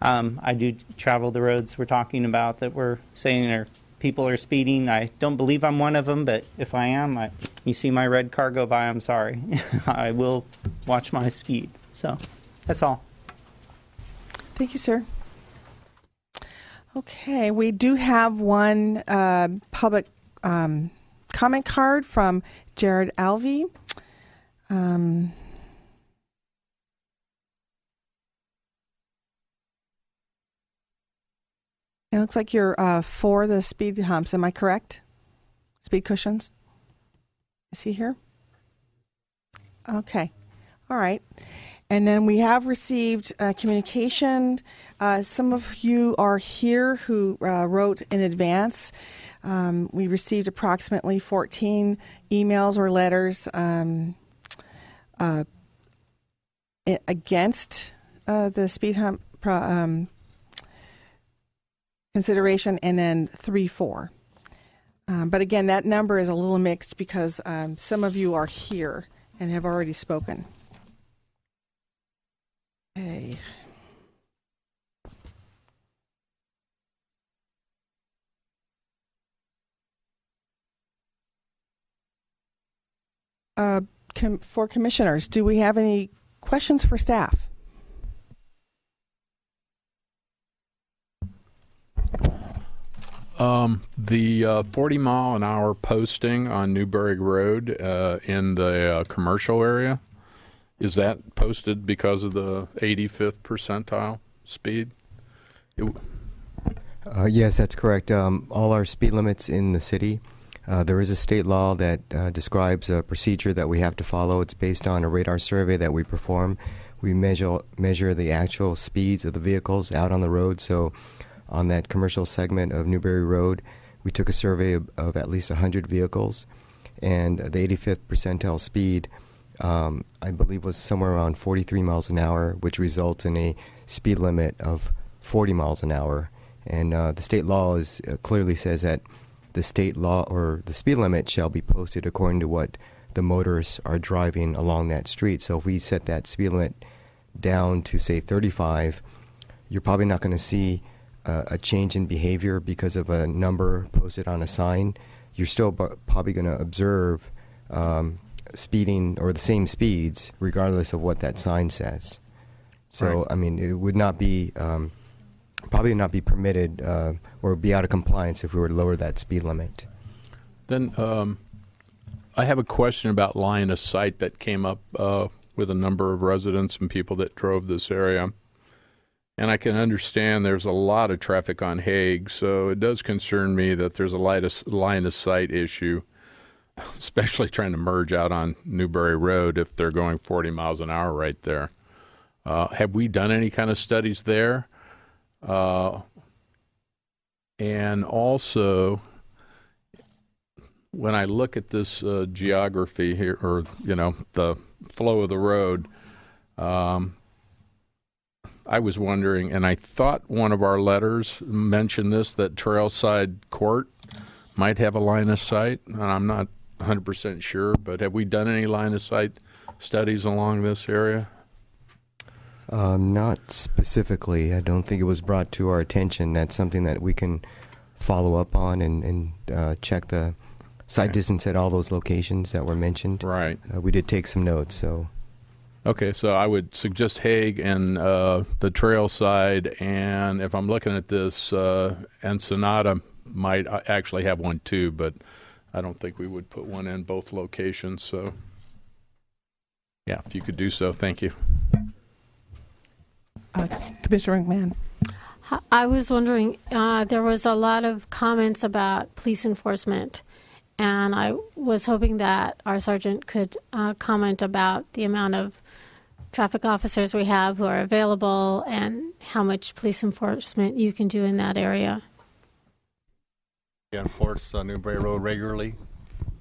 I do travel the roads we're talking about that we're saying people are speeding. I don't believe I'm one of them, but if I am, you see my red car go by, I'm sorry. I will watch my speed. So that's all. Thank you, sir. Okay, we do have one public comment card from Jared Alvey. It looks like you're for the speed humps. Am I correct? Speed cushions? Is he here? Okay. All right. And then we have received communication. Some of you are here who wrote in advance. We received approximately 14 emails or letters against the speed hump consideration, and then 3 for. But again, that number is a little mixed because some of you are here and have already spoken. Okay. For commissioners, do we have any questions for staff? The 40-mile-an-hour posting on Newberry Road in the commercial area, is that posted because of the 85th percentile speed? Yes, that's correct. All our speed limits in the city, there is a state law that describes a procedure that we have to follow. It's based on a radar survey that we perform. We measure the actual speeds of the vehicles out on the road. So on that commercial segment of Newberry Road, we took a survey of at least 100 vehicles, and the 85th percentile speed, I believe, was somewhere around 43 miles an hour, which results in a speed limit of 40 miles an hour. And the state law clearly says that the state law or the speed limit shall be posted according to what the motorists are driving along that street. So if we set that speed limit down to, say, 35, you're probably not going to see a change in behavior because of a number posted on a sign. You're still probably going to observe speeding or the same speeds regardless of what that sign says. So, right. I mean, it would not be probably not be permitted or be out of compliance if we were to lower that speed limit. Then I have a question about line of sight that came up with a number of residents and people that drove this area. And I can understand there's a lot of traffic on Hague, so it does concern me that there's a line of sight issue, especially trying to merge out on Newberry Road if they're going 40 miles an hour right there. Have we done any kind of studies there? And also, when I look at this geography here, or, the flow of the road, I was wondering, and I thought one of our letters mentioned this, that Trailside Court might have a line of sight, and I'm not 100% sure, but have we done any line of sight studies along this area? Not specifically. I don't think it was brought to our attention. That's something that we can follow up on and check the site distance at all those locations that were mentioned. Right. We did take some notes, so. Okay, so I would suggest Hague and the trail side, and if I'm looking at this, Ensenada might actually have one too, but I don't think we would put one in both locations. So, yeah, if you could do so, thank you. Commissioner McMahon. I was wondering, there was a lot of comments about police enforcement, and I was hoping that our sergeant could comment about the amount of traffic officers we have who are available and how much police enforcement you can do in that area. We enforce Newberry Road regularly.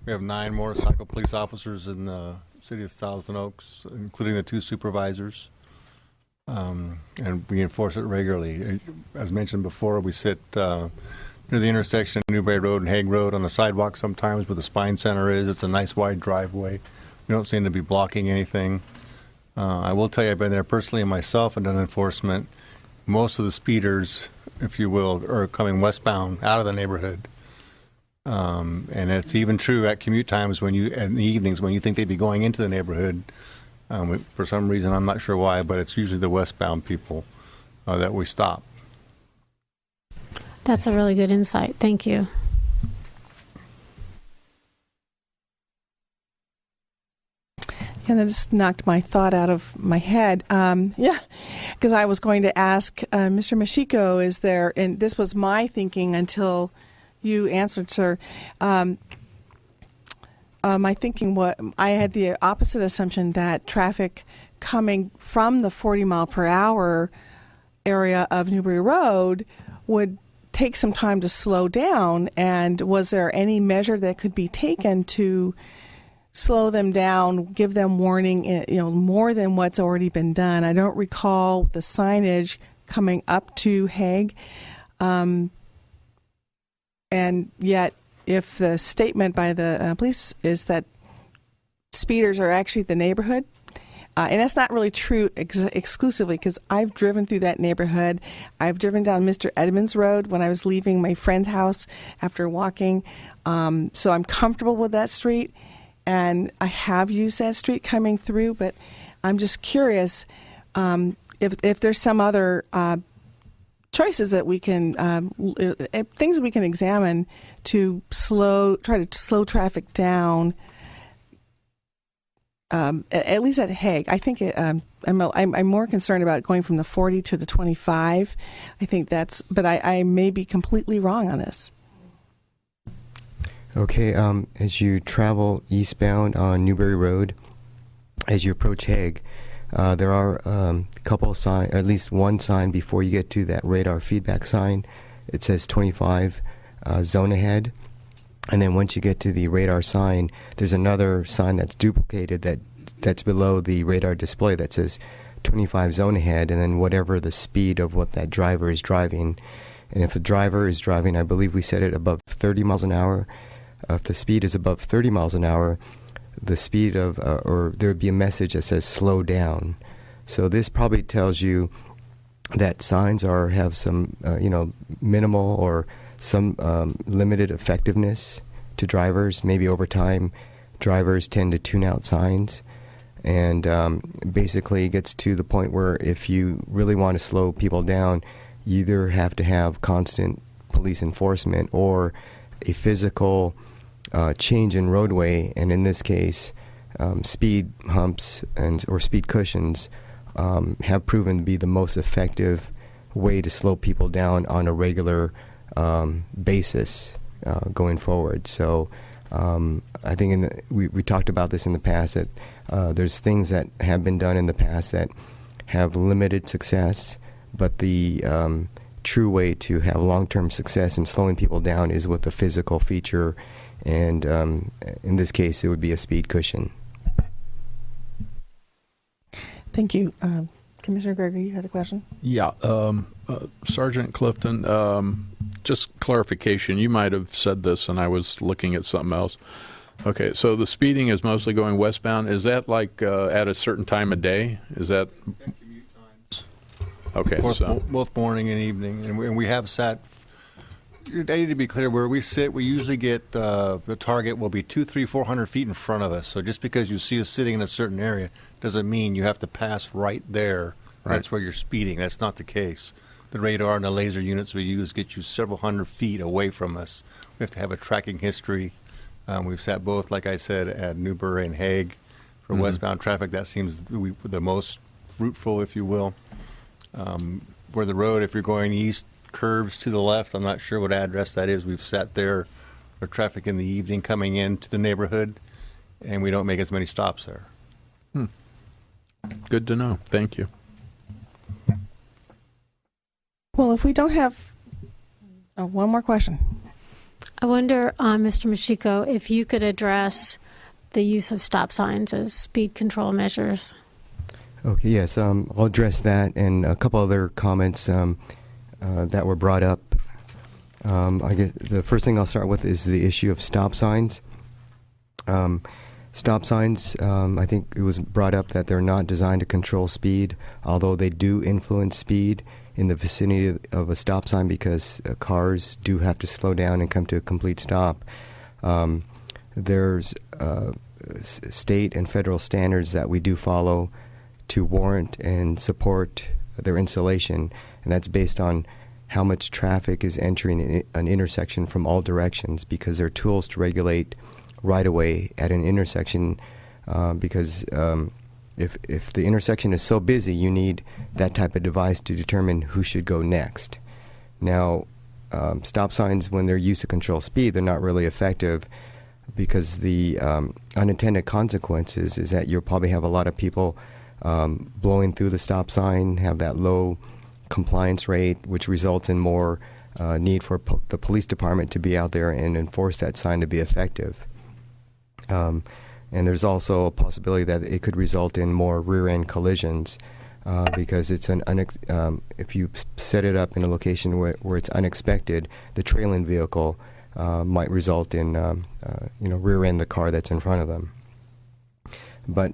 We have 9 motorcycle police officers in the city of Thousand Oaks, including the 2 supervisors. And we enforce it regularly. As mentioned before, we sit near the intersection of Newberry Road and Hague Road on the sidewalk sometimes where the spine center is. It's a nice wide driveway. We don't seem to be blocking anything. I will tell you, I've been there personally myself and done enforcement. Most of the speeders, if you will, are coming westbound out of the neighborhood. And it's even true at commute times in the evenings when you think they'd be going into the neighborhood. For some reason, I'm not sure why, but it's usually the westbound people that we stop. That's a really good insight. Thank you. And that just knocked my thought out of my head. Because I was going to ask Mr. Mashiko, is there, and this was my thinking until you answered, sir. My thinking, I had the opposite assumption that traffic coming from the 40 mile per hour area of Newberry Road would take some time to slow down. And was there any measure that could be taken to slow them down, give them warning, more than what's already been done? I don't recall the signage coming up to Hague. And yet, if the statement by the police is that speeders are actually the neighborhood, and that's not really true exclusively, because I've driven through that neighborhood. I've driven down Mr. Edmonds Road when I was leaving my friend's house after walking. So I'm comfortable with that street. And I have used that street coming through, but I'm just curious if there's some other choices that we can, things that we can examine to try to slow traffic down, at least at Hague. I think I'm more concerned about going from the 40 to the 25. I think but I may be completely wrong on this. Okay, as you travel eastbound on Newberry Road, as you approach Hague, there are a couple of signs, or at least one sign before you get to that radar feedback sign. It says 25 zone ahead. And then once you get to the radar sign, there's another sign that's duplicated that's below the radar display that says 25 zone ahead, and then whatever the speed of what that driver is driving. And if the driver is driving, I believe we set it above 30 miles an hour. If the speed is above 30 miles an hour, the speed of, or there would be a message that says slow down. So this probably tells you that signs have some, minimal or some limited effectiveness to drivers. Maybe over time, drivers tend to tune out signs. And basically it gets to the point where if you really want to slow people down, you either have to have constant police enforcement or a physical change in roadway, and in this case, speed humps or speed cushions have proven to be the most effective way to slow people down on a regular basis going forward. So I think we talked about this in the past, that there's things that have been done in the past that have limited success, but the true way to have long-term success in slowing people down is with a physical feature, and in this case it would be a speed cushion. Thank you. Commissioner Gregory, you had a question? Yeah. Sergeant Clifton, just clarification. You might have said this and I was looking at something else. Okay, so the speeding is mostly going westbound. Is that like at a certain time of day? Is that Okay, both morning and evening, and we have sat. I need to be clear. Where we sit, we usually get the target will be 200, 300, 400 feet in front of us. So just because you see us sitting in a certain area doesn't mean you have to pass right there. Right. That's where you're speeding. That's not the case. The radar and the laser units we use get you several hundred feet away from us. We have to have a tracking history. We've sat both, like I said, at Newberry and Hague for westbound traffic. That seems the most fruitful, if you will. Where the road, if you're going east, curves to the left. I'm not sure what address that is. We've sat there for traffic in the evening coming into the neighborhood, and we don't make as many stops there. Good to know. Thank you. Well, if we don't have one more question. I wonder, Mr. Machiko, if you could address the use of stop signs as speed control measures. Okay, yes, I'll address that and a couple other comments that were brought up. I guess the first thing I'll start with is the issue of stop signs. Stop signs, I think it was brought up that they're not designed to control speed, although they do influence speed in the vicinity of a stop sign because cars do have to slow down and come to a complete stop. There's state and federal standards that we do follow to warrant and support their installation, and that's based on how much traffic is entering an intersection from all directions, because they're tools to regulate right-of-way at an intersection, because if the intersection is so busy, you need that type of device to determine who should go next. Now, stop signs, when they're used to control speed, they're not really effective because the unintended consequences is that you'll probably have a lot of people blowing through the stop sign, have that low compliance rate, which results in more need for the police department to be out there and enforce that sign to be effective. And there's also a possibility that it could result in more rear-end collisions because it's if you set it up in a location where it's unexpected, the trailing vehicle might result in rear-end the car that's in front of them. But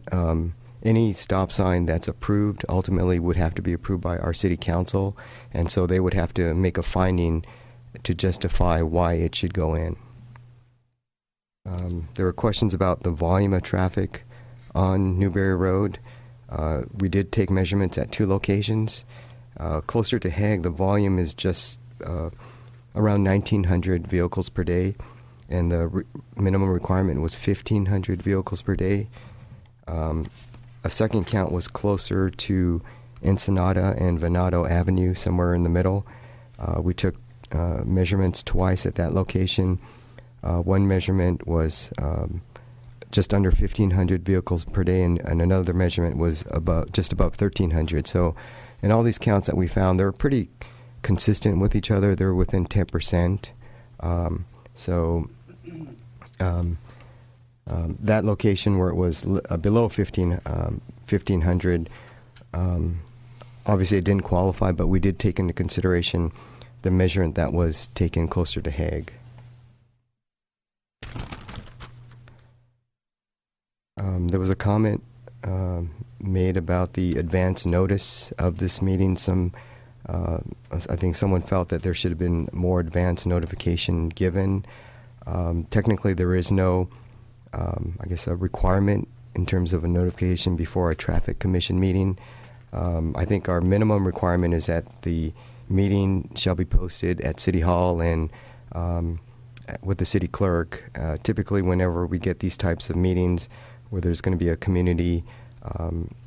any stop sign that's approved ultimately would have to be approved by our city council, and so they would have to make a finding to justify why it should go in. There were questions about the volume of traffic on Newberry Road. We did take measurements at 2 locations. Closer to Hague, the volume is just around 1,900 vehicles per day, and the minimum requirement was 1,500 vehicles per day. A second count was closer to Ensenada and Venado Avenue, somewhere in the middle. We took measurements twice at that location. One measurement was just under 1,500 vehicles per day, and another measurement was just above 1,300. So, in all these counts that we found, they're pretty consistent with each other. They're within 10%. That location where it was below 1,500, obviously it didn't qualify, but we did take into consideration the measurement that was taken closer to Hague. There was a comment made about the advance notice of this meeting. I think someone felt that there should have been more advance notification given. Technically, there is no a requirement in terms of a notification before a traffic commission meeting. I think our minimum requirement is that the meeting shall be posted at City Hall and with the city clerk. Typically, whenever we get these types of meetings where there's going to be a community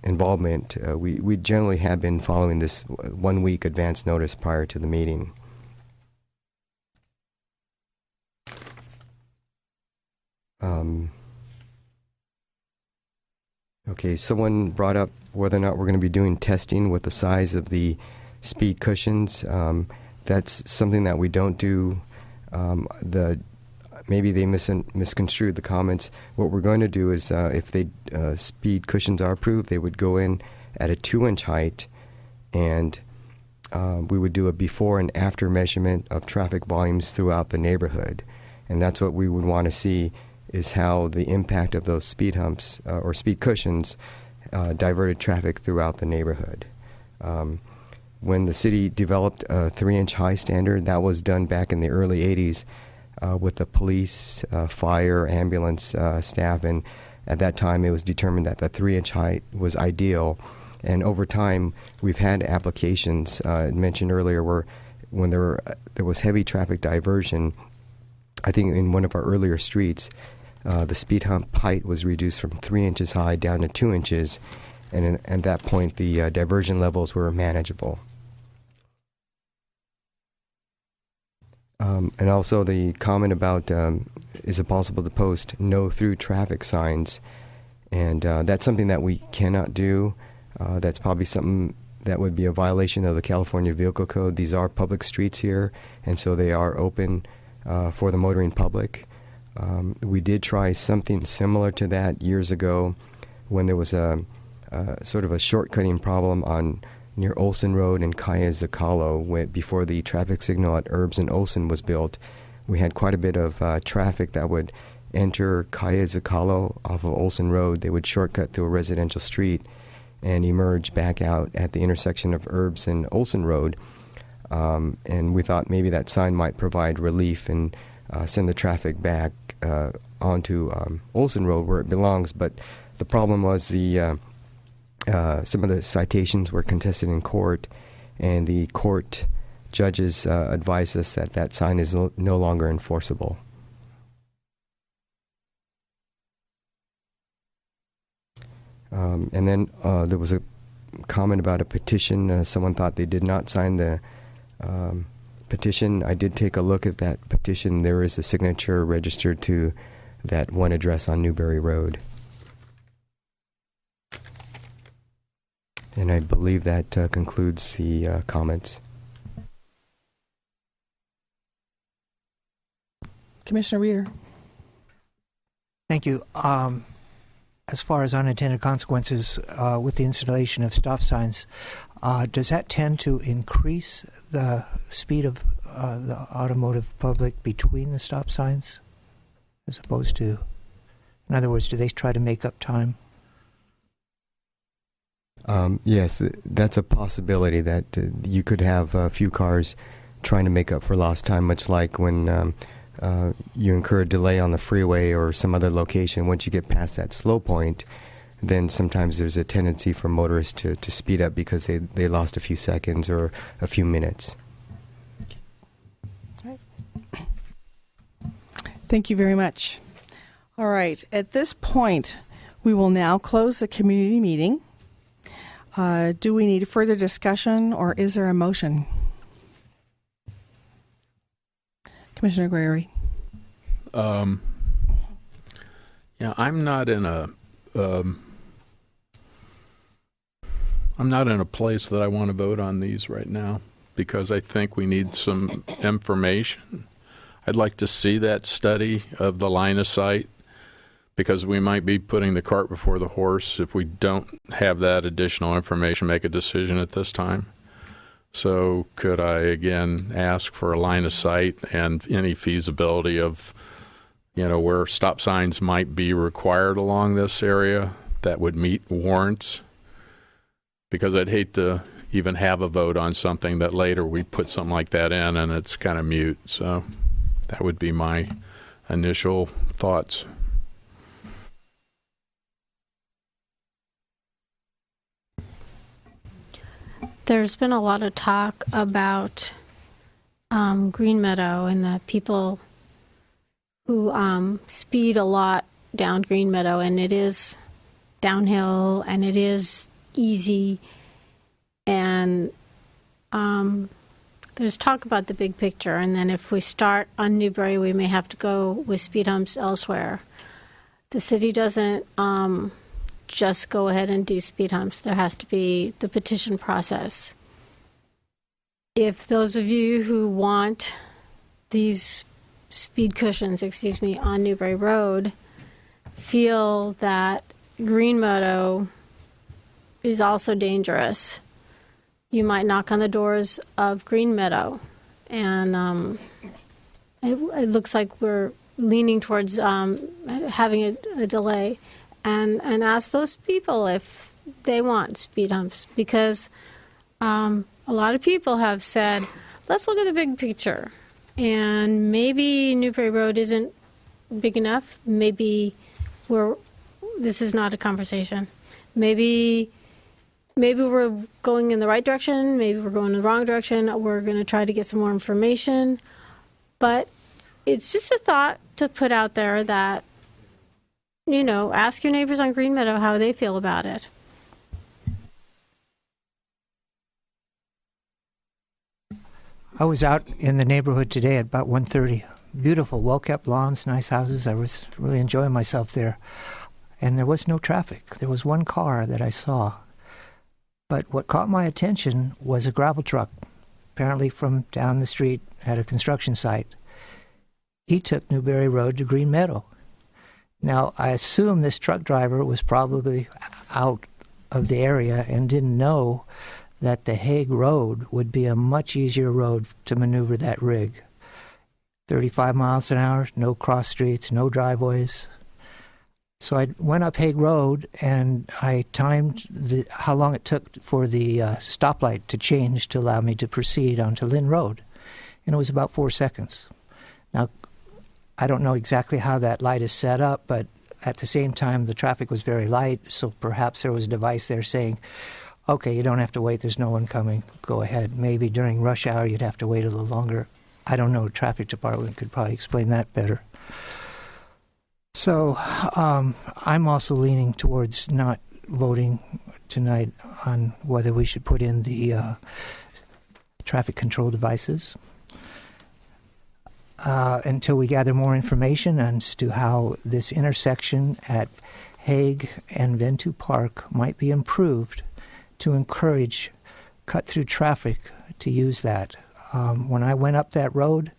involvement, we generally have been following this 1 week advance notice prior to the meeting. Okay, someone brought up whether or not we're going to be doing testing with the size of the speed cushions. That's something that we don't do. Maybe they misconstrued the comments. What we're going to do is if the speed cushions are approved, they would go in at a 2-inch height, and we would do a before and after measurement of traffic volumes throughout the neighborhood. And that's what we would want to see, is how the impact of those speed humps or speed cushions diverted traffic throughout the neighborhood. when the city developed a 3-inch high standard, that was done back in the early 80s with the police, fire, ambulance staff, and at that time it was determined that the 3-inch height was ideal. And over time, we've had applications mentioned earlier where when there was heavy traffic diversion, I think in one of our earlier streets, the speed hump height was reduced from 3 inches high down to 2 inches, and at that point the diversion levels were manageable. And also the comment about is it possible to post no through traffic signs, and that's something that we cannot do. That's probably something that would be a violation of the California Vehicle Code. These are public streets here, and so they are open for the motoring public. We did try something similar to that years ago when there was a sort of a shortcutting problem on near Olson Road and Kaya Zacalo before the traffic signal at Herbs and Olson was built. We had quite a bit of traffic that would enter Kaya Zacalo off of Olson Road. They would shortcut through a residential street and emerge back out at the intersection of Herbs and Olson Road. And we thought maybe that sign might provide relief and send the traffic back onto Olson Road where it belongs. But the problem was some of the citations were contested in court, and the court judges advised us that that sign is no longer enforceable. And then there was a comment about a petition. Someone thought they did not sign the petition. I did take a look at that petition. There is a signature registered to that one address on Newberry Road. And I believe that concludes the comments. Commissioner Reeder. Thank you. As far as unintended consequences with the installation of stop signs, does that tend to increase the speed of the automotive public between the stop signs as opposed to, in other words, do they try to make up time? Yes, that's a possibility that you could have a few cars trying to make up for lost time, much like when you incur a delay on the freeway or some other location. Once you get past that slow point, then sometimes there's a tendency for motorists to speed up because they lost a few seconds or a few minutes. All right. Thank you very much. All right. At this point, we will now close the community meeting. Do we need further discussion, or is there a motion? Commissioner Gregory. Yeah, I'm not in a place that I want to vote on these right now because I think we need some information. I'd like to see that study of the line of sight, because we might be putting the cart before the horse if we don't have that additional information, make a decision at this time. So could I, again, ask for a line of sight and any feasibility of, where stop signs might be required along this area that would meet warrants? Because I'd hate to even have a vote on something that later we put something like that in and it's kind of mute. So that would be my initial thoughts. There's been a lot of talk about Green Meadow and the people who speed a lot down Green Meadow, and it is downhill and it is easy. And there's talk about the big picture, and then if we start on Newberry, we may have to go with speed humps elsewhere. The city doesn't just go ahead and do speed humps. There has to be the petition process. If those of you who want these speed cushions, on Newberry Road feel that Green Meadow is also dangerous, you might knock on the doors of Green Meadow. And it looks like we're leaning towards having a delay. And ask those people if they want speed humps, because a lot of people have said, let's look at the big picture. And maybe Newberry Road isn't big enough. Maybe this is not a conversation. Maybe we're going in the right direction. Maybe we're going in the wrong direction. We're going to try to get some more information. But it's just a thought to put out there that, ask your neighbors on Green Meadow how they feel about it. I was out in the neighborhood today at about 1:30. Beautiful, well-kept lawns, nice houses. I was really enjoying myself there. And there was no traffic. There was one car that I saw. But what caught my attention was a gravel truck, apparently from down the street at a construction site. He took Newberry Road to Green Meadow. Now, I assume this truck driver was probably out of the area and didn't know that the Hague Road would be a much easier road to maneuver that rig. 35 miles an hour, no cross streets, no driveways. So I went up Hague Road and I timed how long it took for the stoplight to change to allow me to proceed onto Lynn Road. And it was about 4 seconds. Now, I don't know exactly how that light is set up, but at the same time, the traffic was very light, so perhaps there was a device there saying, okay, you don't have to wait, there's no one coming, go ahead. Maybe during rush hour you'd have to wait a little longer. I don't know, traffic department could probably explain that better. So I'm also leaning towards not voting tonight on whether we should put in the traffic control devices until we gather more information as to how this intersection at Hague and Ventura Park might be improved to encourage cut-through traffic to use that. When I went up that road,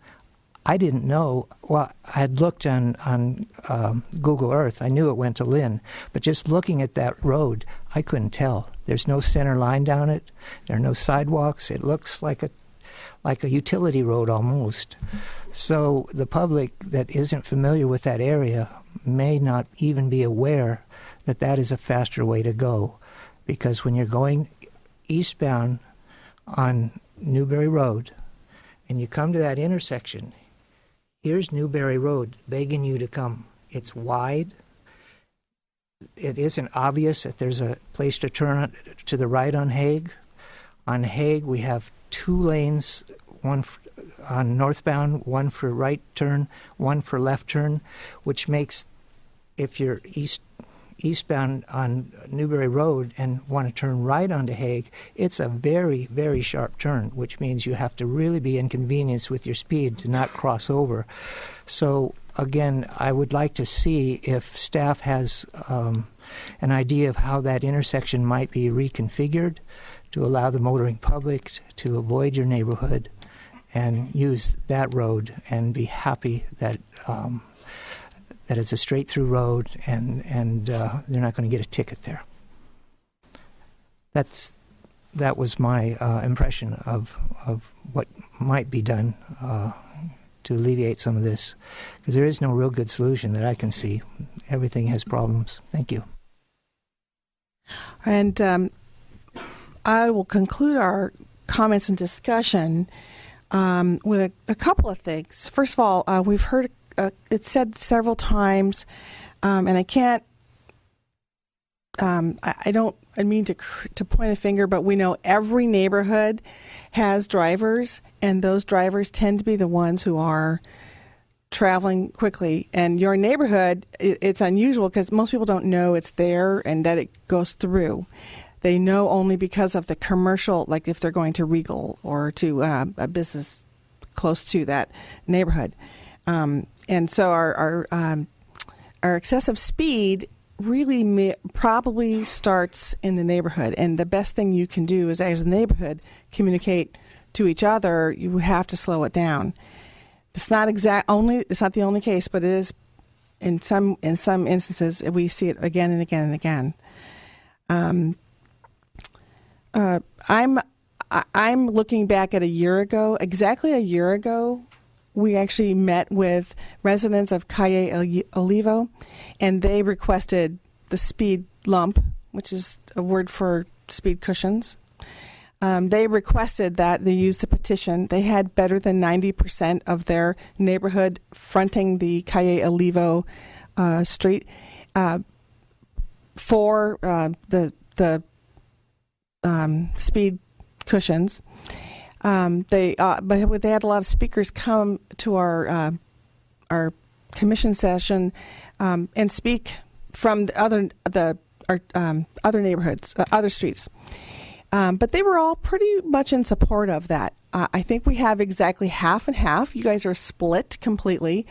I didn't know. Well, I had looked on Google Earth. I knew it went to Lynn. But just looking at that road, I couldn't tell. There's no center line down it. There are no sidewalks. It looks like a utility road almost. So the public that isn't familiar with that area may not even be aware that that is a faster way to go. Because when you're going eastbound on Newberry Road and you come to that intersection, here's Newberry Road begging you to come. It's wide. It isn't obvious that there's a place to turn to the right on Hague. On Hague, we have 2 lanes, one on northbound, one for right turn, one for left turn, which makes, if you're eastbound on Newberry Road and want to turn right onto Hague, it's a very, very sharp turn, which means you have to really be inconvenienced with your speed to not cross over. So again, I would like to see if staff has an idea of how that intersection might be reconfigured to allow the motoring public to avoid your neighborhood and use that road and be happy that that it's a straight-through road, and they're not going to get a ticket there. That was my impression of what might be done to alleviate some of this, because there is no real good solution that I can see. Everything has problems. Thank you. And I will conclude our comments and discussion with a couple of things. First of all, we've heard it's said several times, and I can't. I don't. I mean to point a finger, but we know every neighborhood has drivers, and those drivers tend to be the ones who are traveling quickly. And your neighborhood, it's unusual because most people don't know it's there and that it goes through. They know only because of the commercial, like if they're going to Regal or to a business close to that neighborhood. And so our excessive speed really probably starts in the neighborhood. And the best thing you can do is, as a neighborhood, communicate to each other. You have to slow it down. It's not It's not the only case, but it is in some instances. We see it again and again and again. I'm looking back at exactly a year ago. We actually met with residents of Calle Olivo, and they requested the speed lump, which is a word for speed cushions. They requested that they use the petition. They had better than 90% of their neighborhood fronting the Calle Olivo street for the speed cushions. But they had a lot of speakers come to our commission session and speak from the other neighborhoods, other streets. But they were all pretty much in support of that. I think we have exactly half and half. You guys are split completely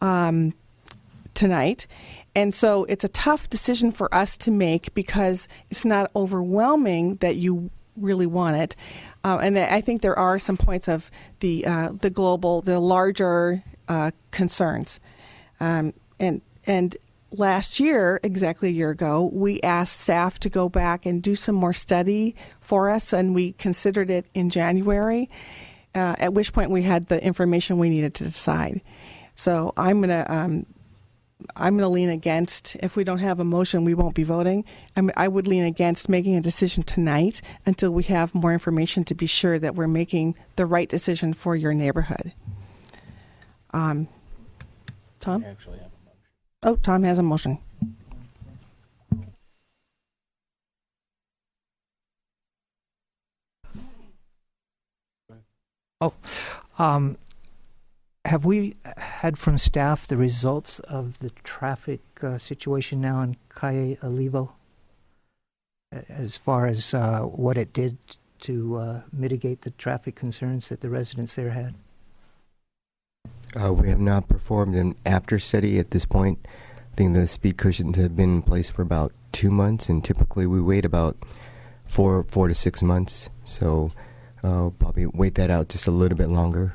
tonight. And so it's a tough decision for us to make because it's not overwhelming that you really want it. And I think there are some points of the larger concerns. And last year, exactly a year ago, we asked staff to go back and do some more study for us, and we considered it in January, at which point we had the information we needed to decide. So I'm going to lean against, if we don't have a motion, we won't be voting. I would lean against making a decision tonight until we have more information to be sure that we're making the right decision for your neighborhood. Tom? Oh, Tom has a motion. Have we had from staff the results of the traffic situation now in Calle Olivo, as far as what it did to mitigate the traffic concerns that the residents there had? We have not performed an after study at this point. I think the speed cushions have been in place for about 2 months, and typically we wait about 4 to 6 months. So probably wait that out just a little bit longer.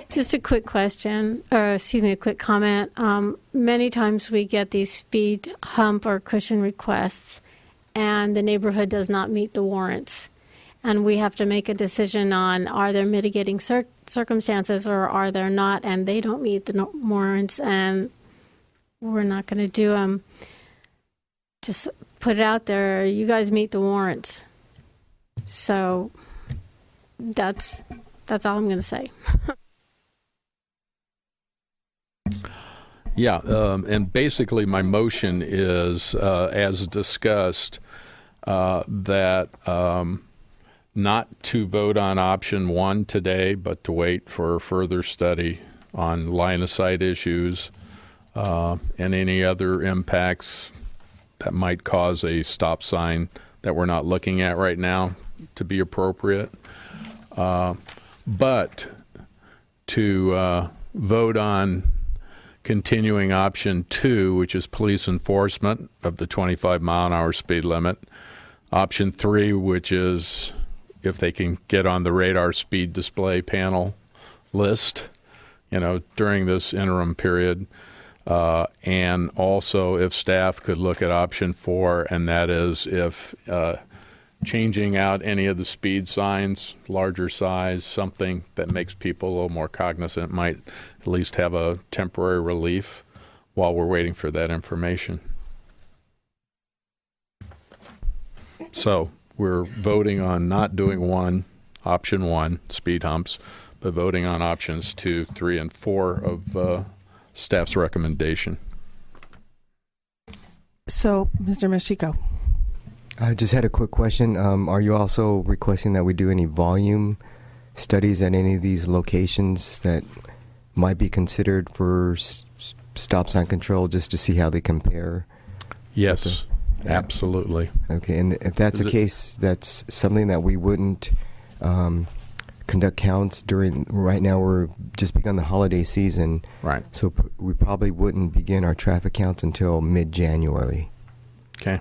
Just a quick question, or excuse me, a quick comment. Many times we get these speed hump or cushion requests, and the neighborhood does not meet the warrants. And we have to make a decision on, are there mitigating circumstances or are there not, and they don't meet the warrants, and we're not going to do them. Just put it out there, you guys meet the warrants. So that's all I'm going to say. Yeah, and basically my motion is, as discussed, that not to vote on option 1 today, but to wait for further study on line-of-sight issues and any other impacts that might cause a stop sign that we're not looking at right now to be appropriate. But to vote on continuing option 2, which is police enforcement of the 25-mile-an-hour speed limit. Option 3, which is if they can get on the radar speed display panel list, during this interim period. And also if staff could look at option 4, and that is if changing out any of the speed signs, larger size, something that makes people a little more cognizant might at least have a temporary relief while we're waiting for that information. So we're voting on not doing option 1, speed humps, but voting on options 2, 3, and 4 of staff's recommendation. So, Mr. Machico. I just had a quick question. Are you also requesting that we do any volume studies at any of these locations that might be considered for stop sign control, just to see how they compare? Yes, absolutely. Okay, and if that's the case, that's something that we wouldn't conduct counts during. Right now, we're just begun the holiday season. Right. So we probably wouldn't begin our traffic counts until mid-January. Okay.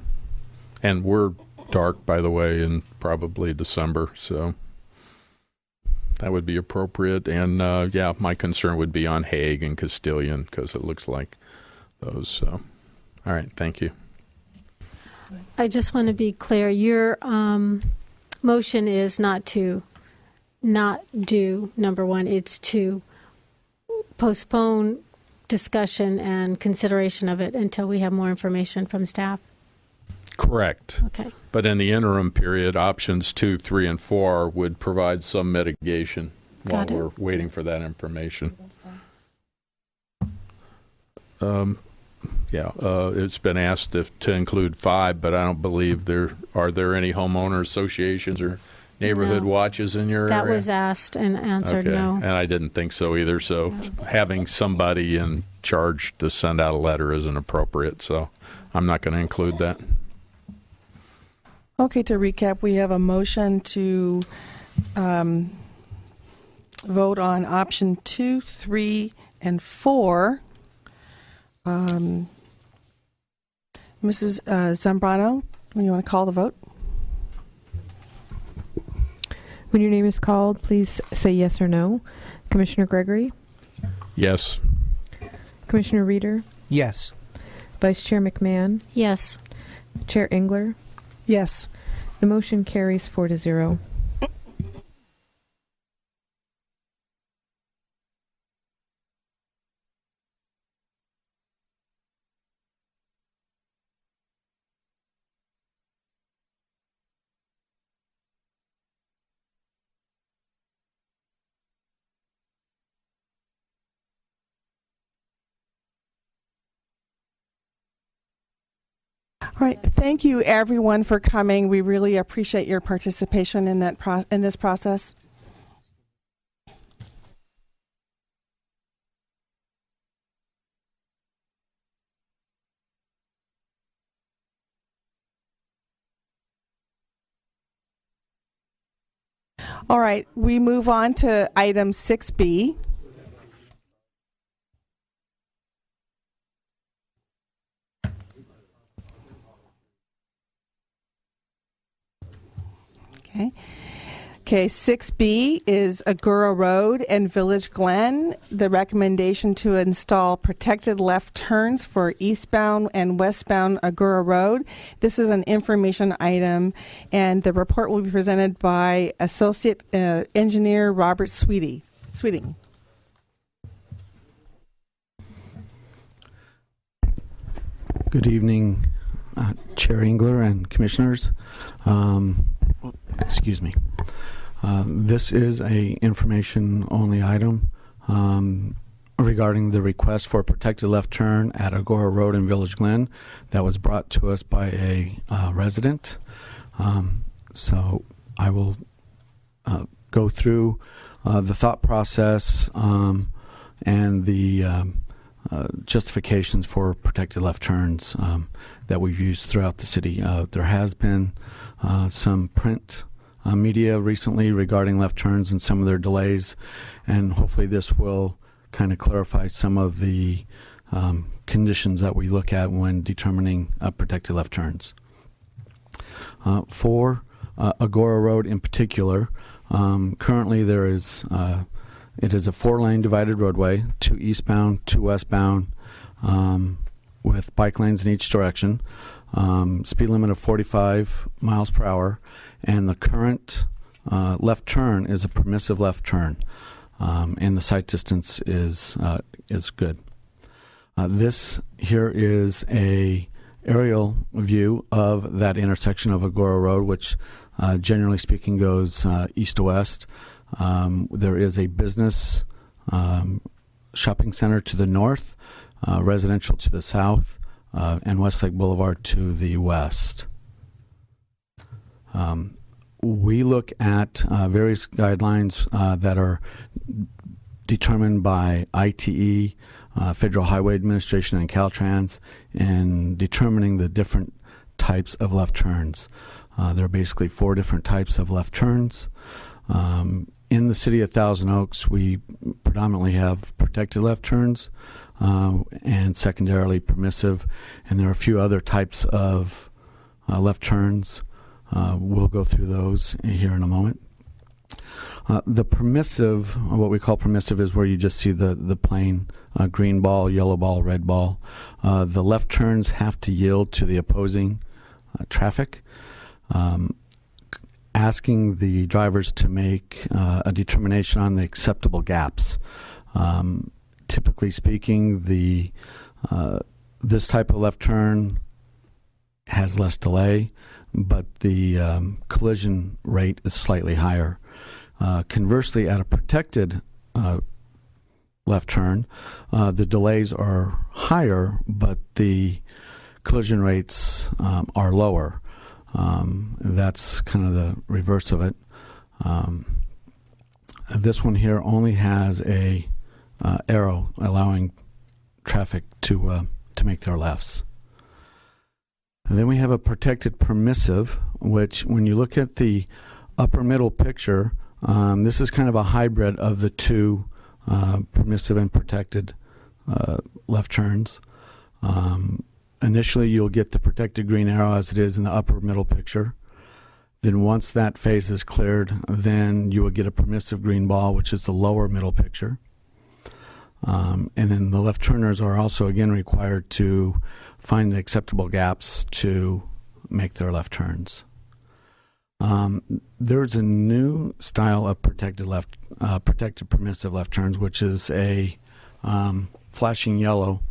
And we're dark, by the way, in probably December, so that would be appropriate. And, my concern would be on Hague and Castilian, because it looks like those. So, all right, thank you. I just want to be clear. Your motion is not to not do number 1. It's to postpone discussion and consideration of it until we have more information from staff. Correct. Okay. But in the interim period, options 2, 3, and 4 would provide some mitigation while Got it. we're waiting for that information. It's been asked to include 5, but I don't believe are there any homeowner associations or neighborhood No. watches in your That area? was asked and answered Okay. no. And I didn't think so either. So having somebody in charge to send out a letter isn't appropriate. So I'm not going to include that. Okay, to recap, we have a motion to vote on option 2, 3, and 4. Mrs. Zambrano, when you want to call the vote? When your name is called, please say yes or no. Commissioner Gregory? Yes. Commissioner Reeder? Yes. Vice Chair McMahon? Yes. Chair Engler? Yes. The motion carries 4-0. All right. Thank you, everyone, for coming. We really appreciate your participation in this process. All right. We move on to item 6B. Okay, 6B is Agora Road and Village Glen. The recommendation to install protected left turns for eastbound and westbound Agora Road. This is an information item, and the report will be presented by Associate Engineer Robert Sweeting. Good evening, Chair Engler and Commissioners. Excuse me. This is a information-only item regarding the request for a protected left turn at Agora Road in Village Glen that was brought to us by a resident. So I will go through the thought process and the justifications for protected left turns that we've used throughout the city. There has been some print media recently regarding left turns and some of their delays, and hopefully this will kind of clarify some of the conditions that we look at when determining protected left turns. For Agora Road in particular, currently it is a 4-lane divided roadway, 2 eastbound, 2 westbound, with bike lanes in each direction, speed limit of 45 miles per hour, and the current left turn is a permissive left turn, and the sight distance is good. This here is a aerial view of that intersection of Agora Road, which generally speaking goes east to west. There is a business shopping center to the north, residential to the south, and Westlake Boulevard to the west. We look at various guidelines that are determined by ITE, Federal Highway Administration, and Caltrans in determining the different types of left turns. There are basically 4 different types of left turns. In the city of Thousand Oaks, we predominantly have protected left turns and secondarily permissive, and there are a few other types of left turns. We'll go through those here in a moment. The permissive, what we call permissive, is where you just see the plain green ball, yellow ball, red ball. The left turns have to yield to the opposing traffic. Asking the drivers to make a determination on the acceptable gaps. Typically speaking, this type of left turn has less delay, but the collision rate is slightly higher. Conversely, at a protected left turn, the delays are higher, but the collision rates are lower. That's kind of the reverse of it. This one here only has a arrow allowing traffic to make their lefts. And then we have a protected permissive, which when you look at the upper middle picture, this is kind of a hybrid of the two permissive and protected left turns. Initially, you'll get the protected green arrow as it is in the upper middle picture. Then once that phase is cleared, then you will get a permissive green ball, which is the lower middle picture. And then the left turners are also again required to find the acceptable gaps to make their left turns. There's a new style of protected permissive left turns, which is a flashing yellow,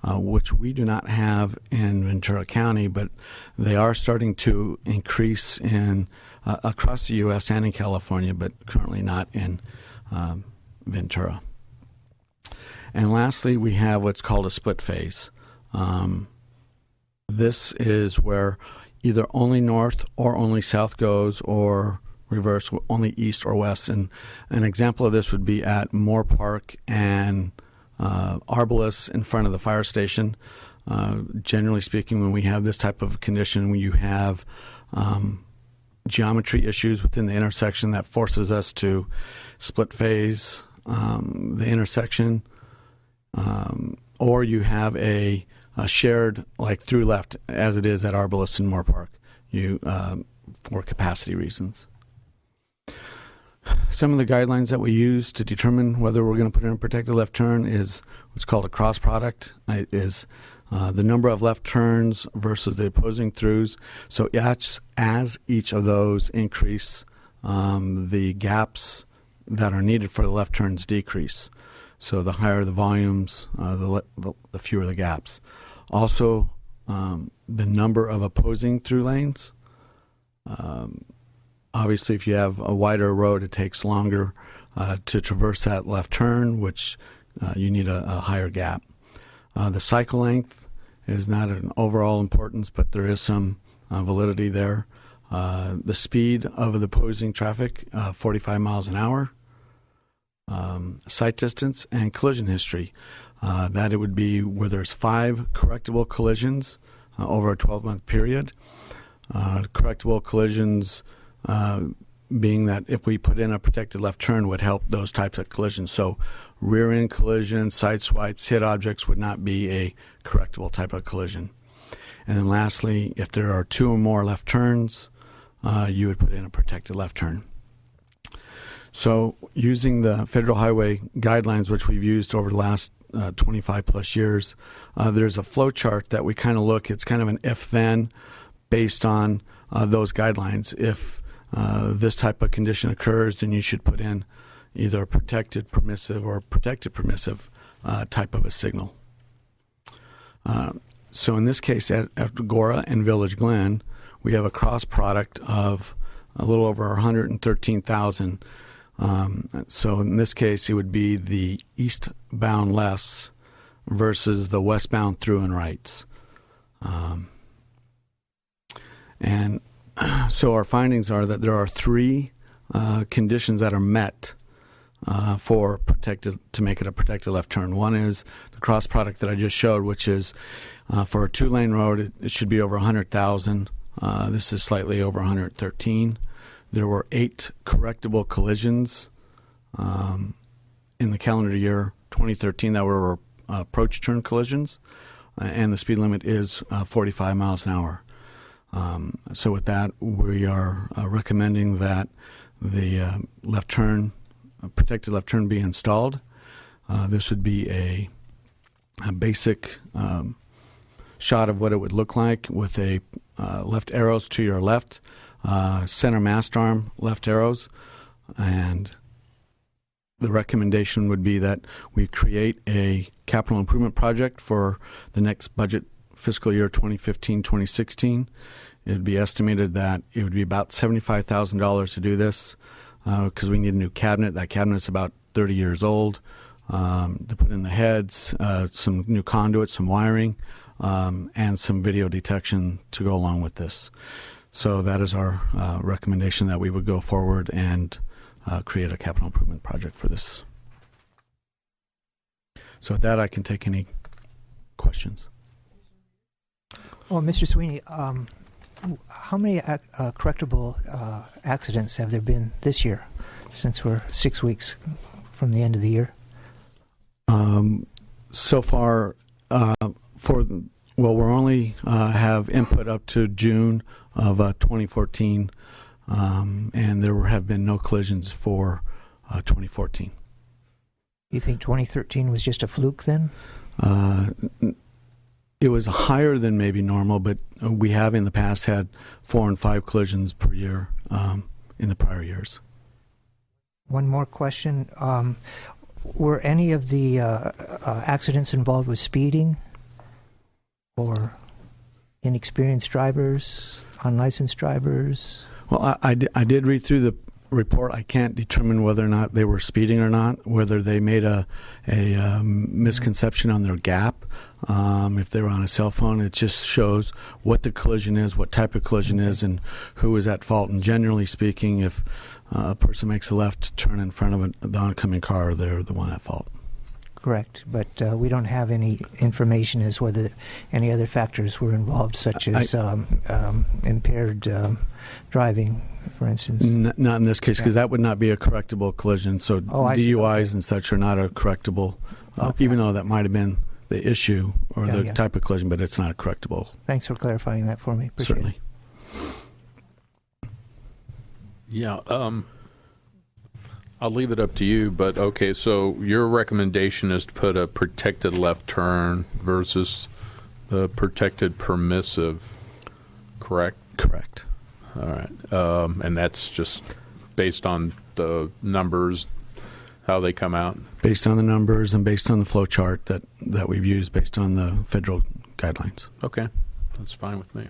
which we do not have in Ventura County, but they are starting to increase in across the U.S. and in California, but currently not in Ventura. And lastly, we have what's called a split phase. This is where either only north or only south goes, or reverse, only east or west. And an example of this would be at Moore Park and Arbalest in front of the fire station. Generally speaking, when we have this type of condition, when you have geometry issues within the intersection that forces us to split phase the intersection, or you have a shared like through left as it is at Arbalest and Moore Park, for capacity reasons. Some of the guidelines that we use to determine whether we're going to put in a protected left turn is what's called a cross product. It is the number of left turns versus the opposing throughs. So as each of those increase, the gaps that are needed for the left turns decrease. So the higher the volumes, the fewer the gaps. Also, the number of opposing through lanes. Obviously, if you have a wider road, it takes longer to traverse that left turn, which you need a higher gap. The cycle length is not an overall importance, but there is some validity there. The speed of the opposing traffic, 45 miles an hour. Sight distance and collision history. That it would be where there's 5 correctable collisions over a 12-month period. Correctable collisions being that if we put in a protected left turn would help those types of collisions. So rear-end collisions, side swipes, hit objects would not be a correctable type of collision. And then lastly, if there are 2 or more left turns, you would put in a protected left turn. So using the federal highway guidelines, which we've used over the last 25 plus years, there's a flow chart that we kind of look. It's kind of an if-then based on those guidelines. If this type of condition occurs, then you should put in either a protected permissive or protected permissive type of a signal. So in this case, at Agora and Village Glen, we have a cross product of a little over 113,000. So in this case, it would be the eastbound lefts versus the westbound through and rights. And so our findings are that there are 3 conditions that are met for protected to make it a protected left turn. One is the cross product that I just showed, which is for a 2-lane road, it should be over 100,000. This is slightly over 113. There were 8 correctable collisions in the calendar year 2013 that were approach turn collisions, and the speed limit is 45 miles an hour. So with that, we are recommending that the left turn, protected left turn, be installed. This would be a basic shot of what it would look like with a left arrows to your left, center mast arm left arrows, and the recommendation would be that we create a capital improvement project for the next budget fiscal year 2015-2016. It would be estimated that it would be about $75,000 to do this because we need a new cabinet. That cabinet's about 30 years old. To put in the heads, some new conduits, some wiring, and some video detection to go along with this. So that is our recommendation, that we would go forward and create a capital improvement project for this. So with that, I can take any questions. Well, Mr. Sweeney, how many correctable accidents have there been this year, since we're 6 weeks from the end of the year? So far, we're only have input up to June of 2014, and there have been no collisions for 2014. You think 2013 was just a fluke then? It was higher than maybe normal, but we have in the past had 4 and 5 collisions per year in the prior years. One more question. Were any of the accidents involved with speeding or inexperienced drivers, unlicensed drivers? Well, I did read through the report. I can't determine whether or not they were speeding or not, whether they made a misconception on their gap. If they were on a cell phone, it just shows what the collision is, what type of collision is, and who is at fault. And generally speaking, if a person makes a left turn in front of the oncoming car, they're the one at fault. Correct, but we don't have any information as whether any other factors were involved, such as impaired driving, for instance. Not in this case, because that would not be a correctable collision. So DUIs and such are not a correctable, even though that might have been the issue or the type of collision, but it's not a correctable. Thanks for clarifying that for me. Appreciate Certainly. it. Yeah, I'll leave it up to you, but okay, so your recommendation is to put a protected left turn versus the protected permissive, correct? Correct. All right, and that's just based on the numbers, how they come out? Based on the numbers and based on the flow chart that we've used based on the federal guidelines. Okay, that's fine with me.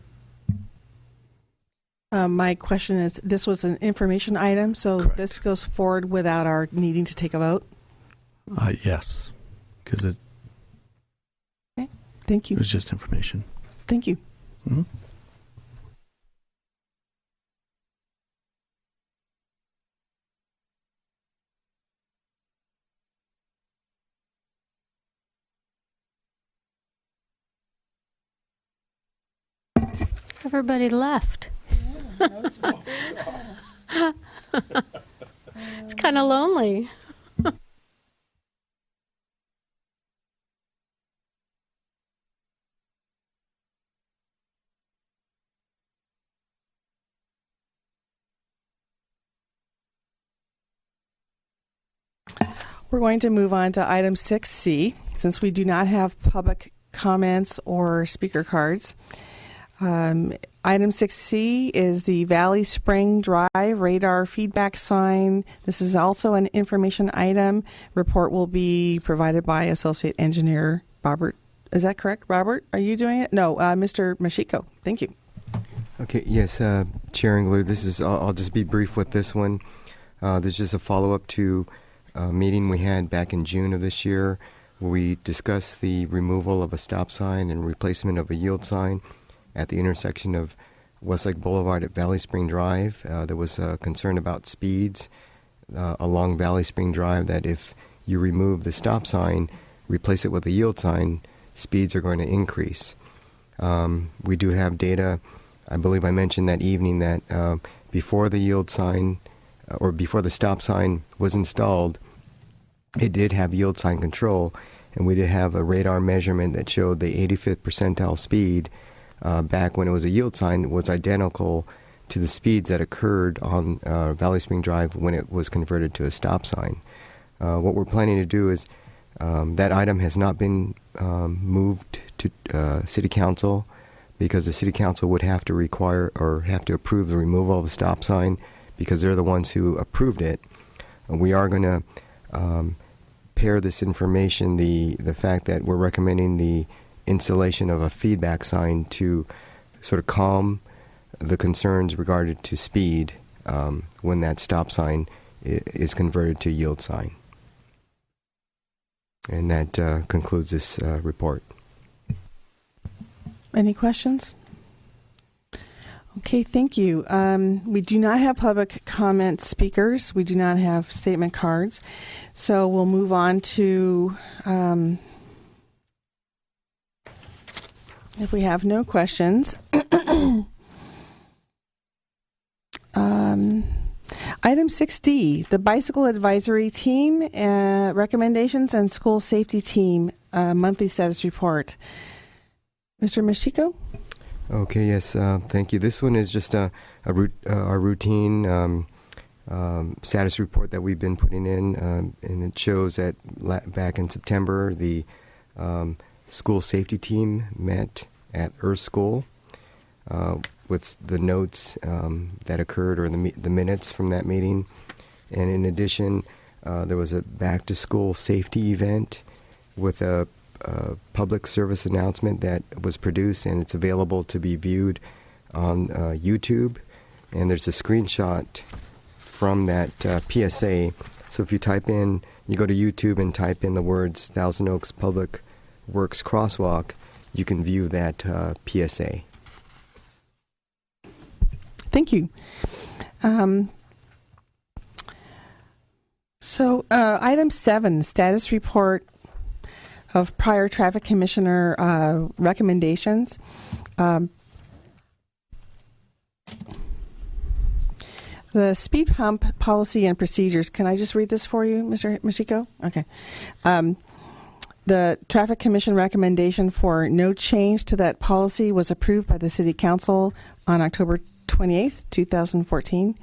My question is, this was an information item, so Correct. This goes forward without our needing to take a vote? Yes, because it Thank you. was just information. Thank you. Mm-hmm. Everybody left. It's kind of lonely. We're going to move on to item 6C, since we do not have public comments or speaker cards. Item 6C is the Valley Spring Drive radar feedback sign. This is also an information item. Report will be provided by Associate Engineer Robert. Is that correct, Robert? Are you doing it? No, Mr. Mashiko. Thank you. Okay, yes, Chair Engler, this is, I'll just be brief with this one. This is just a follow-up to a meeting we had back in June of this year where we discussed the removal of a stop sign and replacement of a yield sign at the intersection of Westlake Boulevard at Valley Spring Drive. There was a concern about speeds along Valley Spring Drive, that if you remove the stop sign, replace it with a yield sign, speeds are going to increase. We do have data. I believe I mentioned that evening that before the yield sign or before the stop sign was installed, it did have yield sign control, and we did have a radar measurement that showed the 85th percentile speed back when it was a yield sign was identical to the speeds that occurred on Valley Spring Drive when it was converted to a stop sign. What we're planning to do is that item has not been moved to City Council because the City Council would have to require or have to approve the removal of a stop sign because they're the ones who approved it. We are going to pair this information, the fact that we're recommending the installation of a feedback sign to sort of calm the concerns regarding to speed when that stop sign is converted to yield sign. And that concludes this report. Any questions? Okay, thank you. We do not have public comment speakers. We do not have statement cards. So we'll move on to, if we have no questions, item 6D, the Bicycle Advisory Team recommendations and School Safety Team monthly status report. Mr. Machiko? Okay, yes, thank you. This one is just our routine status report that we've been putting in, and it shows that back in September, the school safety team met at Earth School with the notes that occurred, or the minutes from that meeting. And in addition, there was a back-to-school safety event with a public service announcement that was produced, and it's available to be viewed on YouTube. And there's a screenshot from that PSA. So if you you go to YouTube and type in the words Thousand Oaks Public Works Crosswalk, you can view that PSA. Thank you. So item 7, status report of prior traffic commissioner recommendations. The speed hump policy and procedures. Can I just read this for you, Mr. Machiko? Okay. The Traffic Commission recommendation for no change to that policy was approved by the City Council on October 28th, 2014.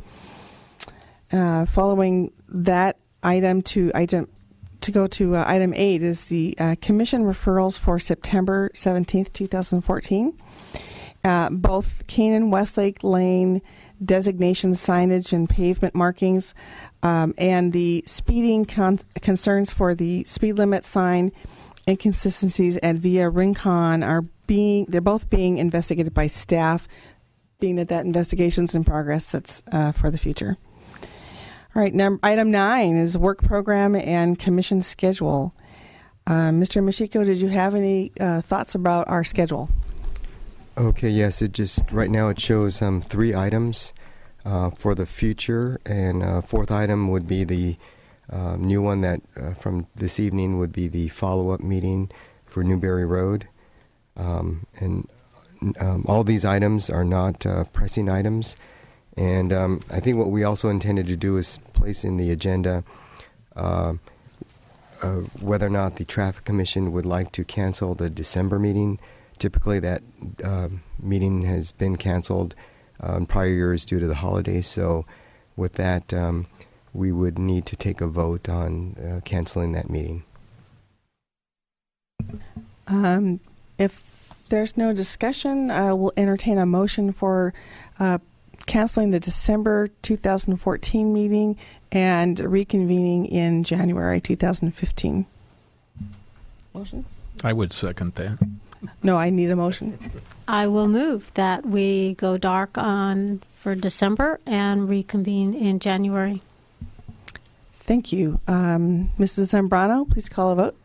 Following that item to go to item 8 is the Commission referrals for September 17th, 2014. Both Canaan Westlake Lane designation signage and pavement markings and the speeding concerns for the speed limit sign inconsistencies at Via Rincon they're both being investigated by staff, being that investigation's in progress. That's for the future. All right, item 9 is work program and commission schedule. Mr. Machiko, did you have any thoughts about our schedule? Okay, yes, right now it shows 3 items for the future, and fourth item would be the new one that from this evening would be the follow-up meeting for Newberry Road. And all these items are not pressing items. And I think what we also intended to do is place in the agenda whether or not the Traffic Commission would like to cancel the December meeting. Typically that meeting has been canceled in prior years due to the holidays. So with that, we would need to take a vote on canceling that meeting. If there's no discussion, I will entertain a motion for canceling the December 2014 meeting and reconvening in January 2015. Motion? I would second that. No, I need a motion. I will move that we go dark for December and reconvene in January. Thank you. Mrs. Zambrano, please call a vote.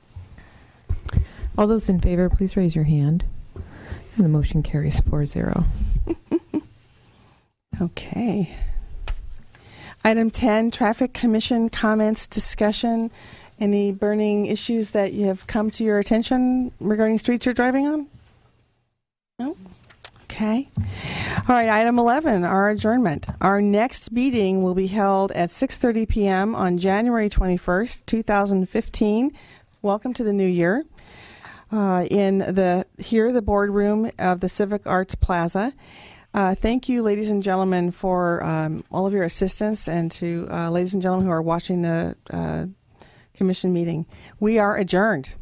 All those in favor, please raise your hand. And the motion carries 4-0. Okay. Item 10, Traffic Commission comments, discussion. Any burning issues that you have come to your attention regarding streets you're driving on? No? Okay. All right, item 11, our adjournment. Our next meeting will be held at 6:30 p.m. on January 21st, 2015. Welcome to the new year. In the boardroom of the Civic Arts Plaza. Thank you, ladies and gentlemen, for all of your assistance, and to ladies and gentlemen who are watching the commission meeting. We are adjourned.